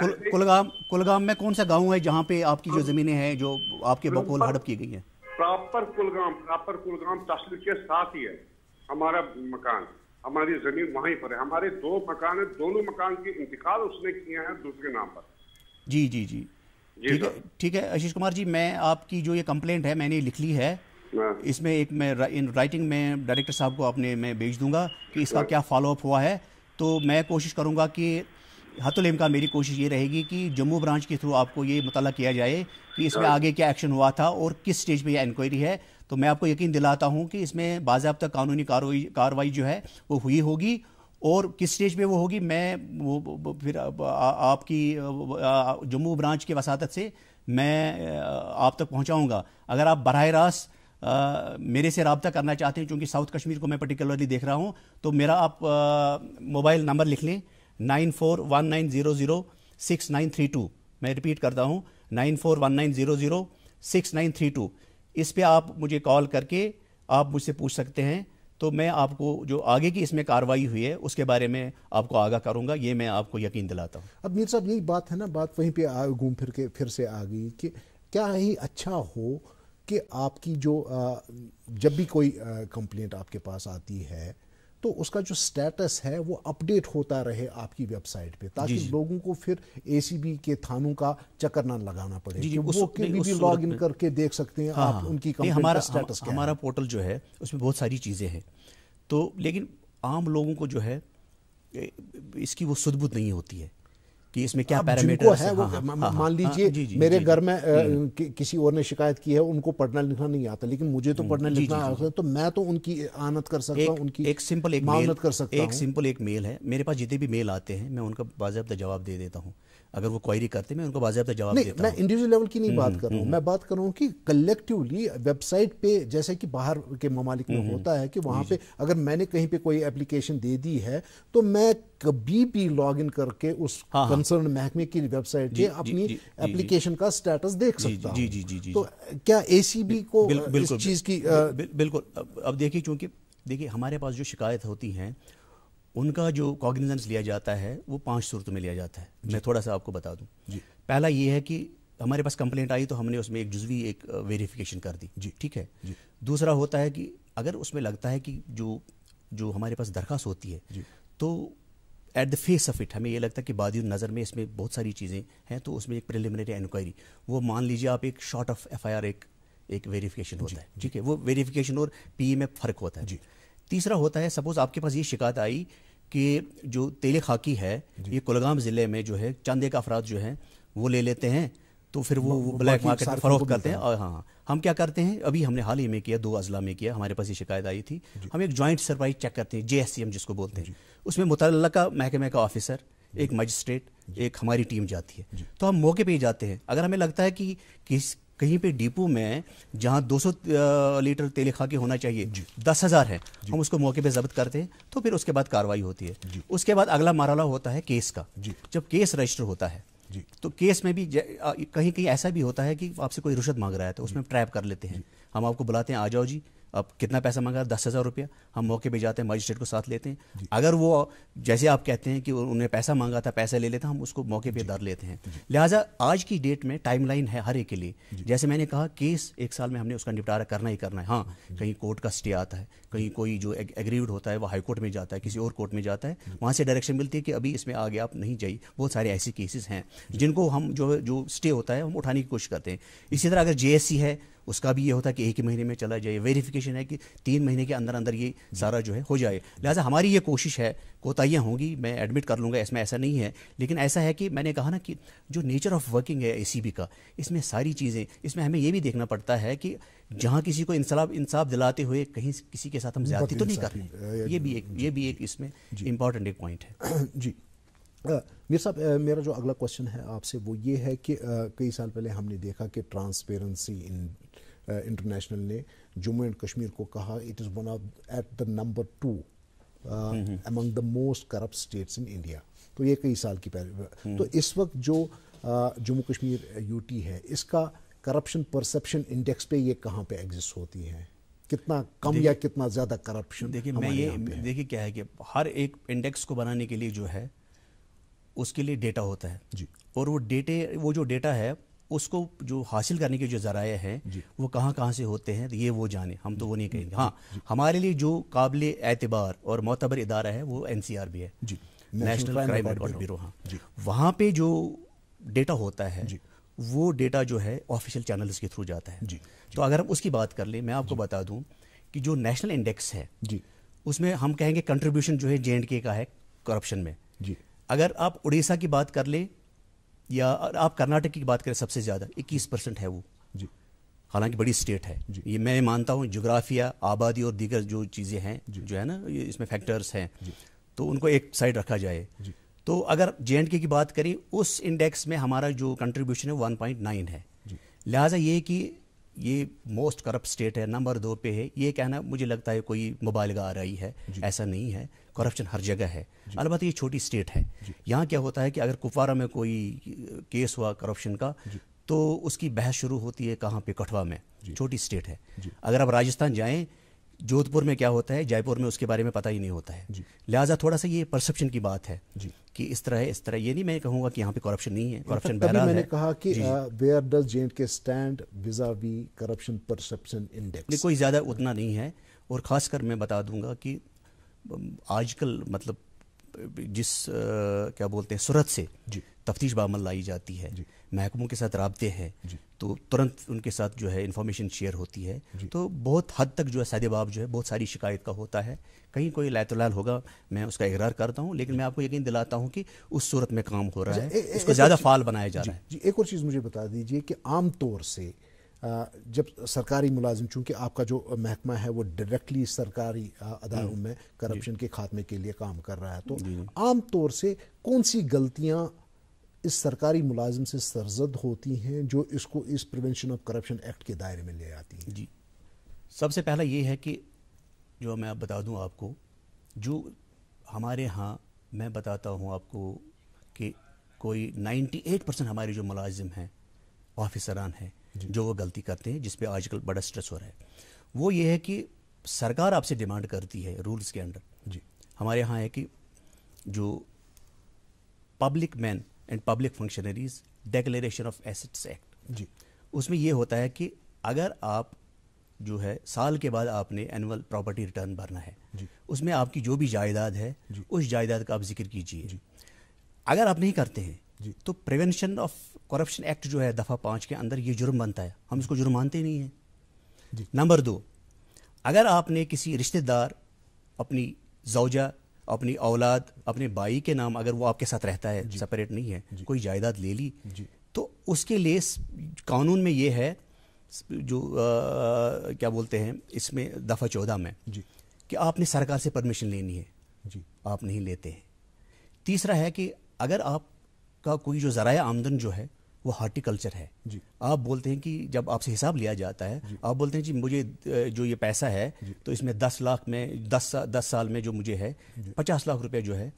کلگام میں کون سا گاؤں ہے جہاں پہ آپ کی جو زمینیں ہیں جو آپ کے بقول ہڑپ کی گئی ہیں؟ پراپر کلگام تحصیل کے ساتھ ہی ہے ہمارا مکان, ہماری زمین وہیں پر ہے. ہمارے 2 مکان ہیں, دونوں مکان کی انتقال اس نے کیے ہیں دوسرے نام پر. جی جی جی ٹھیک ہے آشیش کمار جی, میں آپ کی جو یہ کمپلینٹ ہے میں نے لکھ لی ہے. اس میں ایک میں رائٹنگ میں ڈائریکٹر صاحب کو اپنے میں بھیج دوں گا کہ اس کا کیا فالو اپ ہوا ہے. تو میں کوشش کروں گا کہ حتی الامکان میری کوشش یہ رہے گی کہ جموں برانچ کے تھرو آپ کو یہ مطلع کیا جائے کہ اس میں آگے کیا ایکشن ہوا تھا اور کس سٹیج پہ یہ انکوائری ہے. تو میں آپ کو یقین دلاتا ہوں کہ اس میں باضابطہ قانونی کارروائی جو ہے وہ ہوئی ہوگی, اور کس سٹیج پہ وہ ہوگی میں وہ پھر آپ کی جموں برانچ کے وساطت سے میں آپ تک پہنچاؤں گا. اگر آپ براہ راست میرے سے رابطہ کرنا چاہتے ہیں, چونکہ ساؤتھ کشمیر کو میں پرٹیکولرلی دیکھ رہا ہوں, تو میرا آپ موبائل نمبر لکھ لیں 9419006932. میں ریپیٹ کرتا ہوں 9419006932. اس پہ آپ مجھے کال کر کے آپ مجھ سے پوچھ سکتے ہیں. تو میں آپ کو جو آگے کی اس میں کارروائی ہوئی ہے اس کے بارے میں آپ کو آگاہ کروں گا, یہ میں آپ کو یقین دلاتا ہوں. اب میر صاحب یہی بات ہے نا, بات وہیں پہ گھوم پھر کے پھر سے آ گئی کہ کیا ہی اچھا ہو کہ آپ کی جو جب بھی کوئی کمپلینٹ آپ کے پاس آتی ہے تو اس کا جو سٹیٹس ہے وہ اپڈیٹ ہوتا رہے آپ کی ویب سائٹ پہ, تاکہ لوگوں کو پھر اے سی بی کے تھانوں کا چکر نہ لگانا پڑے کہ وہ کبھی بھی لاگ ان کر کے دیکھ سکتے ہیں آپ ان کی کمپلینٹ کا سٹیٹس کیا ہے. ہمارا پورٹل جو ہے اس میں بہت ساری چیزیں ہیں, تو لیکن عام لوگوں کو جو ہے اس کی وہ سدبت نہیں ہوتی ہے کہ اس میں کیا پیرامیٹر ہے. مان لیجئے میرے گھر میں کسی اور نے شکایت کی ہے, ان کو پڑھنا لکھنا نہیں آتا, لیکن مجھے تو پڑھنا لکھنا آتا ہے, تو میں تو ان کی اعانت کر سکتا ہوں, ان کی معاونت کر سکتا ہوں. ایک سمپل ایک میل ہے میرے پاس, جتنے بھی میل آتے ہیں میں ان کا باضابطہ جواب دے دیتا ہوں. اگر وہ کوئری کرتے میں ان کو باضابطہ جواب دیتا ہوں. میں انڈیویجول لیول کی نہیں بات کر رہا ہوں, میں بات کر رہا ہوں کہ کلیکٹیولی ویب سائٹ پہ جیسے کہ باہر کے ممالک میں ہوتا ہے کہ وہاں پہ اگر میں نے کہیں پہ کوئی اپلیکیشن دے دی ہے تو میں کبھی بھی لاگ ان کر کے اس کنسرن محکمے کی ویب سائٹ پہ اپنی اپلیکیشن کا سٹیٹس دیکھ سکتا ہوں. تو کیا اے سی بی کو اس چیز کی بالکل. اب دیکھیے, چونکہ دیکھیے ہمارے پاس جو شکایت ہوتی ہیں ان کا جو کوگنیزنس لیا جاتا ہے وہ 5 صورتوں میں لیا جاتا ہے. میں تھوڑا سا آپ کو بتا دوں. پہلا یہ ہے کہ ہمارے پاس کمپلینٹ آئی تو ہم نے اس میں ایک جزوی ایک ویریفیکیشن کر دی, ٹھیک ہے. دوسرا ہوتا ہے کہ اگر اس میں لگتا ہے کہ جو ہمارے پاس درخواست ہوتی ہے تو at the face of it ہمیں یہ لگتا ہے کہ بادی نظر میں اس میں بہت ساری چیزیں ہیں, تو اس میں ایک پریلیمنری انکوائری, وہ مان لیجیے آپ ایک sort of F I R ایک ویریفیکیشن ہوتا ہے, ٹھیک ہے. وہ ویریفیکیشن اور پی اے میں فرق ہوتا ہے. تیسرا ہوتا ہے سپوز آپ کے پاس یہ شکایت آئی کہ جو تیل خاکی ہے یہ کلگام ضلع میں جو ہے چند ایک افراد جو ہیں وہ لے لیتے ہیں, تو پھر وہ بلیک مارکیٹ میں فروخت کرتے ہیں. اور ہاں ہم کیا کرتے ہیں, ابھی ہم نے حال ہی میں کیا 2 اضلاع میں کیا, ہمارے پاس یہ شکایت آئی تھی, ہم ایک جوائنٹ سروائز چیک کرتے ہیں, JSCM جس کو بولتے ہیں. اس میں متعلقہ محکمے کا آفیسر, ایک مجسٹریٹ, ایک ہماری ٹیم جاتی ہے. تو ہم موقع پہ ہی جاتے ہیں. اگر ہمیں لگتا ہے کہ کہیں پہ ڈیپو میں جہاں 200 لیٹر تیل خاکی ہونا چاہیے 10,000 ہے, ہم اس کو موقع پہ ضبط کرتے ہیں, تو پھر اس کے بعد کارروائی ہوتی ہے. اس کے بعد اگلا مرحلہ ہوتا ہے کیس کا. جب کیس رجسٹر ہوتا ہے تو کیس میں بھی کہیں کہیں ایسا بھی ہوتا ہے کہ آپ سے کوئی رشوت مانگ رہا ہے, تو اس میں ٹریپ کر لیتے ہیں. ہم آپ کو بلاتے ہیں, آ جاؤ جی, آپ کتنا پیسہ مانگا, 10,000 روپیہ. ہم موقع پہ جاتے ہیں, مجسٹریٹ کو ساتھ لیتے ہیں. اگر وہ جیسے آپ کہتے ہیں کہ انہوں نے پیسہ مانگا تھا, پیسہ لے لیتے ہیں, ہم اس کو موقع پہ در لیتے ہیں. لہٰذا آج کی ڈیٹ میں ٹائم لائن ہے ہر ایک کے لیے. جیسے میں نے کہا کیس 1 سال میں ہم نے اس کا نپٹارہ کرنا ہی کرنا ہے. ہاں کہیں کورٹ کا سٹے آتا ہے, کہیں کوئی جو ایگریوڈ ہوتا ہے وہ ہائی کورٹ میں جاتا ہے, کسی اور کورٹ میں جاتا ہے, وہاں سے ڈائریکشن ملتی ہے کہ ابھی اس میں آگے آپ نہیں جائیے. بہت سارے ایسے کیسز ہیں جن کو ہم جو سٹے ہوتا ہے ہم اٹھانے کی کوشش کرتے ہیں. اسی طرح اگر JSC ہے اس کا بھی یہ ہوتا ہے کہ 1 ہی مہینے میں چلا جائے. ویریفیکیشن ہے کہ 3 مہینے کے اندر اندر یہ سارا جو ہے ہو جائے. لہٰذا ہماری یہ کوشش ہے, کوتاہیاں ہوں گی, میں ایڈمٹ کر لوں گا, اس میں ایسا نہیں ہے, لیکن ایسا ہے کہ میں نے کہا نا کہ جو نیچر آف ورکنگ ہے ACB کا, اس میں ساری چیزیں, اس میں ہمیں یہ بھی دیکھنا پڑتا ہے کہ جہاں کسی کو انصاف دلاتے ہوئے کہیں کسی کے ساتھ ہم زیادتی تو نہیں کر رہے. یہ بھی ایک اس میں امپورٹنٹ ایک پوائنٹ ہے. جی میر صاحب, میرا جو اگلا کوشچن ہے آپ سے وہ یہ ہے کہ کئی سال پہلے ہم نے دیکھا کہ ٹرانسپیرنسی انٹرنیشنل نے جموں اینڈ کشمیر کو کہا it is one of at the number 2 among the most corrupt states in India. تو یہ کئی سال کی پہلے. تو اس وقت جو جموں کشمیر یوٹی ہے اس کا کرپشن پرسپشن انڈیکس پہ یہ کہاں پہ ایگزسٹ ہوتی ہیں, کتنا کم یا کتنا زیادہ کرپشن؟ دیکھیے میں یہ دیکھیے کیا ہے کہ ہر ایک انڈیکس کو بنانے کے لیے جو ہے اس کے لیے ڈیٹا ہوتا ہے جی, اور وہ جو ڈیٹا ہے اس کو جو حاصل کرنے کے جو ذرائع ہیں وہ کہاں سے ہوتے ہیں یہ وہ جانے, ہم تو وہ نہیں کہیں گے. ہاں ہمارے لیے جو قابل اعتبار اور معتبر ادارہ ہے وہ NCRB ہے, نیشنل کرائم ریکارڈ بیورو. ہاں وہاں پہ جو ڈیٹا ہوتا ہے وہ ڈیٹا جو ہے آفیشیل چینلز کے تھرو جاتا ہے. تو اگر ہم اس کی بات کر لیں, میں آپ کو بتا دوں کہ جو نیشنل انڈیکس ہے اس میں ہم کہیں گے کنٹریبیوشن جو ہے JNK کا ہے کرپشن میں. اگر آپ اڑیسہ کی بات کر لیں یا آپ کرناٹک کی بات کریں سب سے زیادہ 21% ہے وہ, حالانکہ بڑی اسٹیٹ ہے. یہ میں مانتا ہوں جغرافیہ, آبادی اور دیگر جو چیزیں ہیں جو ہے نا اس میں فیکٹرز ہیں تو ان کو ایک سائڈ رکھا جائے. تو اگر JNK کی بات کریں اس انڈیکس میں ہمارا جو کنٹریبیوشن ہے 1.9 ہے. لہٰذا یہ کہ یہ موسٹ کرپٹ اسٹیٹ ہے, نمبر 2 پہ ہے, یہ کہنا مجھے لگتا ہے کوئی مبالغہ آ رہی ہے. ایسا نہیں ہے, کرپشن ہر جگہ ہے. البتہ یہ چھوٹی اسٹیٹ ہے. یہاں کیا ہوتا ہے کہ اگر کپوارہ میں کوئی کیس ہوا کرپشن کا تو اس کی بحث شروع ہوتی ہے کہاں پہ, کٹھوا میں. چھوٹی اسٹیٹ ہے. اگر آپ راجستھان جائیں, جودھ پور میں کیا ہوتا ہے, جے پور میں اس کے بارے میں پتہ ہی نہیں ہوتا ہے. لہٰذا تھوڑا سا یہ پرسپشن کی بات ہے کہ اس طرح ہے اس طرح. یہ نہیں میں کہوں گا کہ یہاں پہ کرپشن نہیں ہے, کرپشن بہرحال ہے. میں نے کہا کہ where does JNK stand vis a vis corruption perception index? کوئی زیادہ اتنا نہیں ہے. اور خاص کر میں بتا دوں گا کہ آج کل مطلب جس کیا بولتے ہیں صورت سے تفتیش بعمل لائی جاتی ہے, محکموں کے ساتھ رابطے ہیں تو ترنت ان کے ساتھ جو ہے انفارمیشن شیئر ہوتی ہے. تو بہت حد تک جو ہے سدے باب جو ہے بہت ساری شکایت کا ہوتا ہے. کہیں کوئی لائت لال ہوگا میں اس کا اقرار کرتا ہوں, لیکن میں آپ کو یقین دلاتا ہوں کہ اس صورت میں کام ہو رہا ہے, اس کو زیادہ فعال بنایا جا رہا ہے. ایک اور چیز مجھے بتا دیجئے کہ عام طور سے جب سرکاری ملازم, چونکہ آپ کا جو محکمہ ہے وہ ڈائریکٹلی سرکاری اداروں میں کرپشن کے خاتمے کے لیے کام کر رہا ہے, تو عام طور سے کون سی غلطیاں اس سرکاری ملازم سے سرزد ہوتی ہیں جو اس کو اس پریونشن آف کرپشن ایکٹ کے دائرے میں لے آتی ہیں؟ سب سے پہلا یہ ہے کہ جو میں بتا دوں آپ کو, جو ہمارے ہاں میں بتاتا ہوں آپ کو کہ کوئی 98% ہمارے جو ملازم ہیں آفیسران ہیں جو وہ غلطی کرتے ہیں, جس پہ آج کل بڑا سٹریس ہو رہا ہے. وہ یہ ہے کہ سرکار آپ سے ڈیمانڈ کرتی ہے رولز کے انڈر. ہمارے ہاں ہے کہ جو public man and public functionaries declaration of assets act, اس میں یہ ہوتا ہے کہ اگر آپ جو ہے سال کے بعد آپ نے اینول پراپرٹی ریٹرن بھرنا ہے, اس میں آپ کی جو بھی جائیداد ہے اس جائیداد کا آپ ذکر کیجیے. اگر آپ نہیں کرتے ہیں تو پریونشن آف کرپشن ایکٹ جو ہے دفعہ 5 کے اندر یہ جرم بنتا ہے. ہم اس کو جرم مانتے نہیں ہیں. نمبر 2, اگر آپ نے کسی رشتہ دار, اپنی زوجہ, اپنی اولاد, اپنے بھائی کے نام اگر وہ آپ کے ساتھ رہتا ہے, سپریٹ نہیں ہے, کوئی جائیداد لے لی, تو اس کے لیے قانون میں یہ ہے جو کیا بولتے ہیں اس میں دفعہ 14 میں کہ آپ نے سرکار سے پرمیشن لینی ہے, آپ نہیں لیتے ہیں. تیسرا ہے کہ اگر آپ کا کوئی جو ذرائع آمدن جو ہے وہ ہارٹی کلچر ہے, آپ بولتے ہیں کہ جب آپ سے حساب لیا جاتا ہے آپ بولتے ہیں جی مجھے جو یہ پیسہ ہے تو اس میں 10 لاکھ میں 10 سال میں جو مجھے ہے 50 لاکھ روپے جو ہے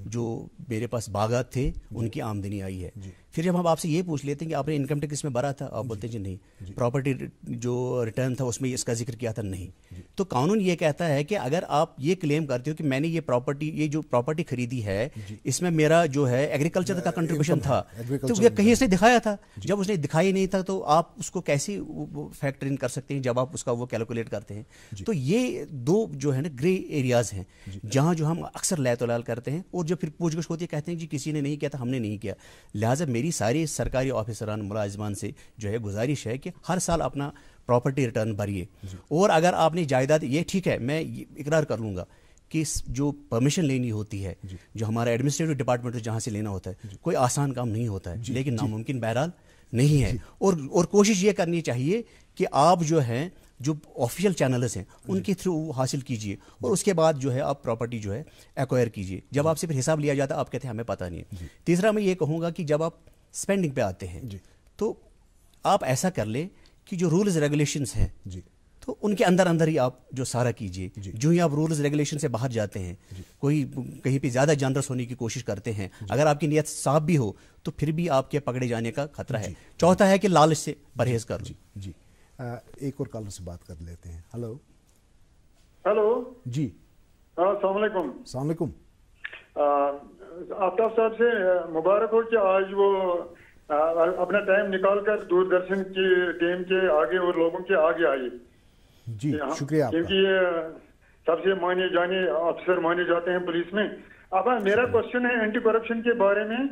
جو میرے پاس باغات تھے ان کی آمدنی آئی ہے. پھر جب ہم آپ سے یہ پوچھ لیتے ہیں کہ آپ نے انکم ٹیکس میں بھرا تھا, آپ بولتے ہیں جی نہیں. پراپرٹی جو ریٹرن تھا اس میں اس کا ذکر کیا تھا, نہیں. تو قانون یہ کہتا ہے کہ اگر آپ یہ کلیم کرتے ہو کہ میں نے یہ جو پراپرٹی خریدی ہے اس میں میرا جو ہے ایگریکلچر کا کنٹریبیوشن تھا, تو یہ کہیں اس نے دکھایا تھا. جب اس نے دکھائی نہیں تھا تو آپ اس کو کیسے فیکٹر ان کر سکتے ہیں جب آپ اس کا وہ کیلکولیٹ کرتے ہیں. تو یہ 2 جو ہے نا گرے ایریاز ہیں جہاں جو ہم اکثر لائت لال کرتے ہیں, اور جو پھر پوچھ گچھ ہوتی ہے کہتے ہیں جی کسی نے نہیں کیا تھا, ہم نے نہیں کیا. لہٰذا میری ساری سرکاری آفیسران ملازمان سے جو ہے گزارش ہے کہ ہر سال اپنا پراپرٹی ریٹرن بھریے. اور اگر آپ نے جائیداد, یہ ٹھیک ہے میں اقرار کر لوں گا کہ جو پرمیشن لینی ہوتی ہے جو ہمارا ایڈمنسٹریٹو ڈپارٹمنٹ جہاں سے لینا ہوتا ہے, کوئی آسان کام نہیں ہوتا ہے, لیکن ناممکن بہرحال نہیں ہے. اور کوشش یہ کرنی چاہیے کہ آپ جو ہیں جو آفیشیل چینلز ہیں ان کے تھرو حاصل کیجئے, اور اس کے بعد جو ہے آپ پراپرٹی جو ہے ایکوائر کیجئے. جب آپ سے پھر حساب لیا جاتا ہے آپ کہتے ہیں ہمیں پتہ نہیں ہے. تیسرا میں یہ کہوں گا کہ جب آپ اسپینڈنگ پہ آتے ہیں تو آپ ایسا کر لیں کہ جو رولز ریگولیشنز ہیں तो उनके अंदर अंदर ही आप जो सारा कीजिए। जो ही आप रूल्स रेगुलेशन से बाहर जाते हैं, कोई कहीं पे ज़्यादा जानरस होने की कोशिश करते हैं, अगर आपकी नीयत साफ भी हो तो फिर भी आपके पकड़े जाने का खतरा है। चौथा है कि लालच से परहेज कर लो। जी एक और कॉलर से बात कर लेते हैं। हेलो हेलो जी, अस्सलाम वालेकुम। अस्सलाम वालेकुम। आफ्ताब साहब से मुबारक हो कि आज वो अपना टाइम निकाल कर दूरदर्शन की टीम के आगे और लोगों के आगे आए। जी शुक्रिया आपका। क्योंकि ये सबसे माने जाने अफसर माने जाते हैं पुलिस में। अब मेरा क्वेश्चन है एंटी करप्शन के बारे में।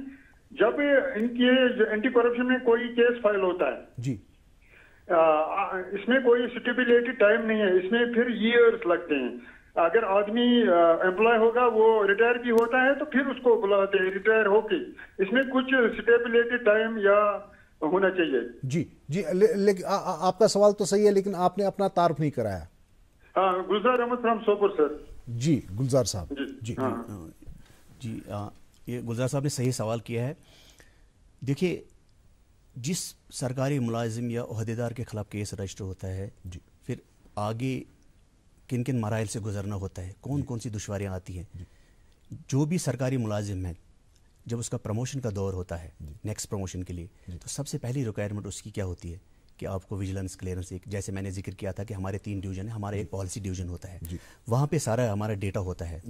जब इनके एंटी करप्शन में कोई केस फाइल होता है जी, इसमें कोई स्टिपुलेटेड टाइम नहीं है, इसमें फिर ईयर्स लगते हैं। अगर आदमी एम्प्लॉय होगा वो रिटायर भी होता है तो फिर उसको बुलाते हैं रिटायर होके। इसमें कुछ स्टिपुलेटेड टाइम या होना चाहिए। जी जी, लेकिन आपका सवाल तो सही है, लेकिन आपने अपना तारुफ नहीं कराया। हाँ, गुलजार अहमद फ्रॉम सोपुर सर। जी गुलजार साहब। जी जी ये गुलजार साहब ने सही सवाल किया है। देखिए, जिस सरकारी मुलाजिम या ओहदेदार के खिलाफ केस रजिस्टर होता है, जी, फिर आगे किन किन मराइल से गुजरना होता है, कौन कौन सी दुश्वारियाँ आती हैं। जो भी सरकारी मुलाजिम है, जब उसका प्रमोशन का दौर होता है नेक्स्ट प्रमोशन के लिए, तो सबसे पहली रिक्वायरमेंट उसकी क्या होती है कि आपको विजिलेंस क्लियरेंस, एक जैसे मैंने जिक्र किया था कि हमारे 3 डिवीजन है, हमारा एक पॉलिसी डिवीजन होता है, वहाँ पे सारा हमारा डेटा होता है।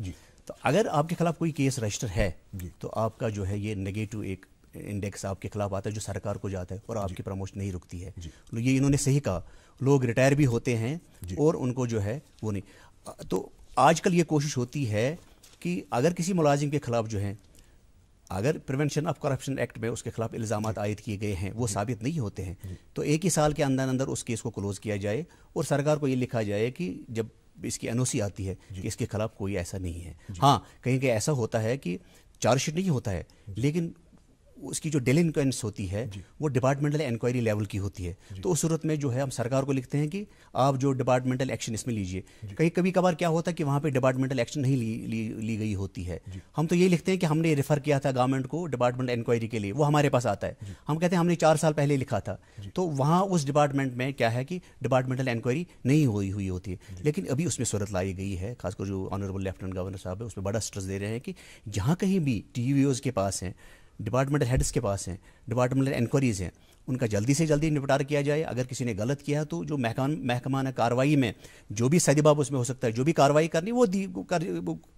तो अगर आपके खिलाफ कोई केस रजिस्टर है तो आपका जो है ये नेगेटिव एक इंडेक्स आपके खिलाफ आता है जो सरकार को जाता है और आपकी प्रमोशन नहीं रुकती है। ये इन्होंने सही कहा, लोग रिटायर भी होते हैं और उनको जो है वो नहीं। तो आजकल ये कोशिश होती है कि अगर किसी मुलाजिम के खिलाफ जो है, अगर प्रिवेंशन ऑफ करप्शन एक्ट में उसके खिलाफ इल्ज़ामात आयद किए गए हैं, वो साबित नहीं होते हैं, तो 1 ही साल के अंदर अंदर उस केस को क्लोज किया जाए और सरकार को ये लिखा जाए कि जब इसकी एनओसी आती है कि इसके खिलाफ कोई ऐसा नहीं है। हाँ, कहीं कहीं ऐसा होता है कि चार्जशीट नहीं होता है, लेकिन उसकी जो डेलिंक्वेंस होती है वो डिपार्टमेंटल इंक्वायरी लेवल की होती है। तो उस सूरत में जो है हम सरकार को लिखते हैं कि आप जो डिपार्टमेंटल एक्शन इसमें लीजिए। कभी कभार क्या होता है कि वहाँ पे डिपार्टमेंटल एक्शन नहीं ली गई होती है। हम तो ये लिखते हैं कि हमने रेफर किया था गवर्नमेंट को डिपार्टमेंटल इंक्वायरी के लिए, वो हमारे पास आता है। हम कहते हैं हमने 4 साल पहले लिखा था, तो वहाँ उस डिपार्टमेंट में क्या है कि डिपार्टमेंटल इंक्वायरी नहीं हुई होती है। लेकिन अभी उसमें सूरत लाई गई है, खासकर जो ऑनरेबल लेफ्टिनेंट गवर्नर साहब है उसमें बड़ा स्ट्रेस दे रहे हैं कि जहाँ कहीं भी TVOs के पास हैं, डिपार्टमेंटल हेड्स के पास हैं, डिपार्टमेंटल इंक्वायरीज हैं, उनका जल्दी से जल्दी निपटारा किया जाए। अगर किसी ने गलत किया तो जो महकमाना कार्रवाई में जो भी सदबाब उसमें हो सकता है, जो भी कार्रवाई करनी वो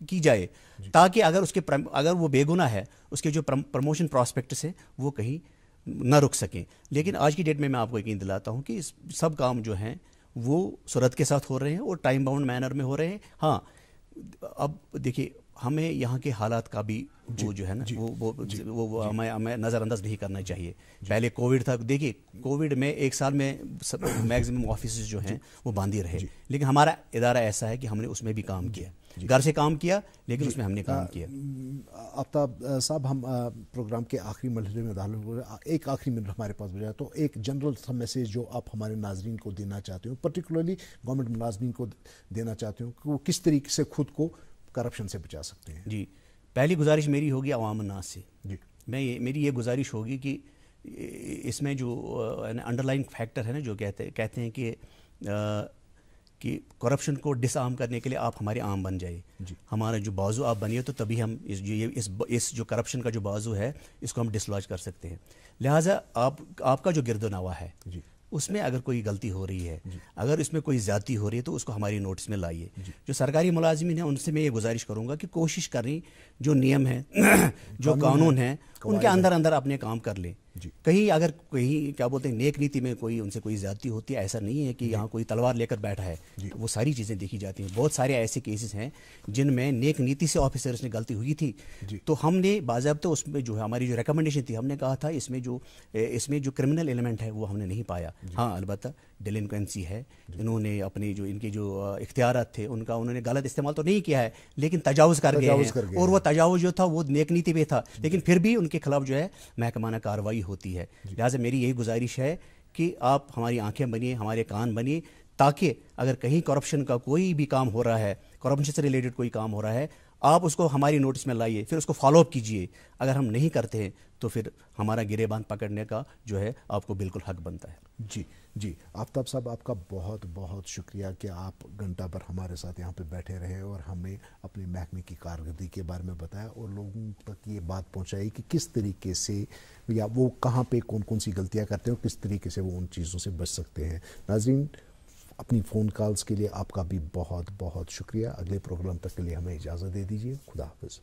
की जाए, ताकि अगर वो बेगुनाह है उसके जो प्रमोशन प्रॉस्पेक्ट्स हैं वो कहीं ना रुक सकें। लेकिन आज की डेट में मैं आपको यकीन दिलाता हूँ कि सब काम जो हैं वो सूरत के साथ हो रहे हैं और टाइम बाउंड मैनर में हो रहे हैं। हाँ, अब देखिए, हमें यहाँ के हालात का भी वो जो है ना वो हमें नज़रअंदाज नहीं करना चाहिए। पहले कोविड था, देखिए कोविड में 1 साल में मैक्सिमम ऑफिस जो हैं वो बंद ही रहे, लेकिन हमारा इदारा ऐसा है कि हमने उसमें भी काम किया, घर से काम किया, लेकिन उसमें हमने काम किया। आफ्ताब साहब, हम प्रोग्राम के आखिरी मरहले में दाखिल हो रहे, एक आखिरी मिनट हमारे पास बचा, तो एक जनरल सा मैसेज जो आप हमारे नाजरीन को देना चाहते हो, पर्टिकुलरली गवर्नमेंट मुलाजमीन को देना चाहते हो कि वो किस तरीके से खुद को करप्शन से बचा सकते हैं। जी, पहली गुजारिश मेरी होगी अवाम नास से। जी, मेरी ये गुजारिश होगी कि इसमें जो अंडरलाइन फैक्टर है ना, जो कहते हैं कि करप्शन को डिसआर्म करने के लिए आप हमारे आम बन जाए, हमारा जो बाजू आप बनिए, तो तभी हम इस जो करप्शन का जो बाजू है इसको हम डिसलॉज कर सकते हैं। लिहाजा आपका जो गिरदोनवा है उसमें अगर कोई गलती हो रही है, अगर इसमें कोई ज़्यादती हो रही है, तो उसको हमारी नोटिस में लाइए। जो सरकारी मुलाजिमीन हैं उनसे मैं ये गुजारिश करूँगा कि कोशिश करें जो नियम है जो कानून है उनके अंदर अंदर अपने काम कर लें। अगर कहीं क्या बोलते हैं नेक नीति में उनसे कोई ज़्यादती होती है, ऐसा नहीं है कि यहाँ कोई तलवार लेकर बैठा है, तो वो सारी चीज़ें देखी जाती हैं। बहुत सारे ऐसे केसेस हैं जिनमें नेक नीति से ऑफिसर्स ने गलती हुई थी, तो हमने बाज़ाब्ता उसमें जो है हमारी जो रिकमेंडेशन थी, हमने कहा था इसमें जो क्रिमिनल एलिमेंट है वो हमने नहीं पाया। हाँ, अलबत्ता डेलिंक्वेंसी है, इन्होंने अपने जो इनके जो इख्तियारात थे उन्होंने गलत इस्तेमाल तो नहीं किया है, लेकिन तजावुज़ कर गए हैं, और वो तजावुज़ जो था वो नेक नीति पे था, लेकिन फिर भी उनके खिलाफ जो है महकमाना कार्रवाई होती है। लिहाजा मेरी यही गुजारिश है कि आप हमारी आंखें बनिए, हमारे कान बनिए, ताकि अगर कहीं करप्शन का कोई भी काम हो रहा है, करप्शन से रिलेटेड कोई काम हो रहा है, آپ اس کو ہماری نوٹس میں لائیے، پھر اس کو فالو اپ کیجئے. اگر ہم نہیں کرتے ہیں تو پھر ہمارا گریبان پکڑنے کا جو ہے آپ کو بالکل حق بنتا ہے. جی جی آفتاب صاحب، آپ کا بہت بہت شکریہ کہ آپ گھنٹہ بھر ہمارے ساتھ یہاں پہ بیٹھے رہے اور ہمیں اپنے محکمے کی کارکردگی کے بارے میں بتایا اور لوگوں تک یہ بات پہنچائی کہ کس طریقے سے یا وہ کہاں پہ کون کون سی غلطیاں کرتے ہیں اور کس طریقے سے وہ ان چیزوں سے بچ سکتے ہیں. ناظرین، اپنی فون کالز کے لیے آپ کا بھی بہت بہت شکریہ. اگلے پروگرام تک کے لیے ہمیں اجازت دے دیجیے. خدا حافظ.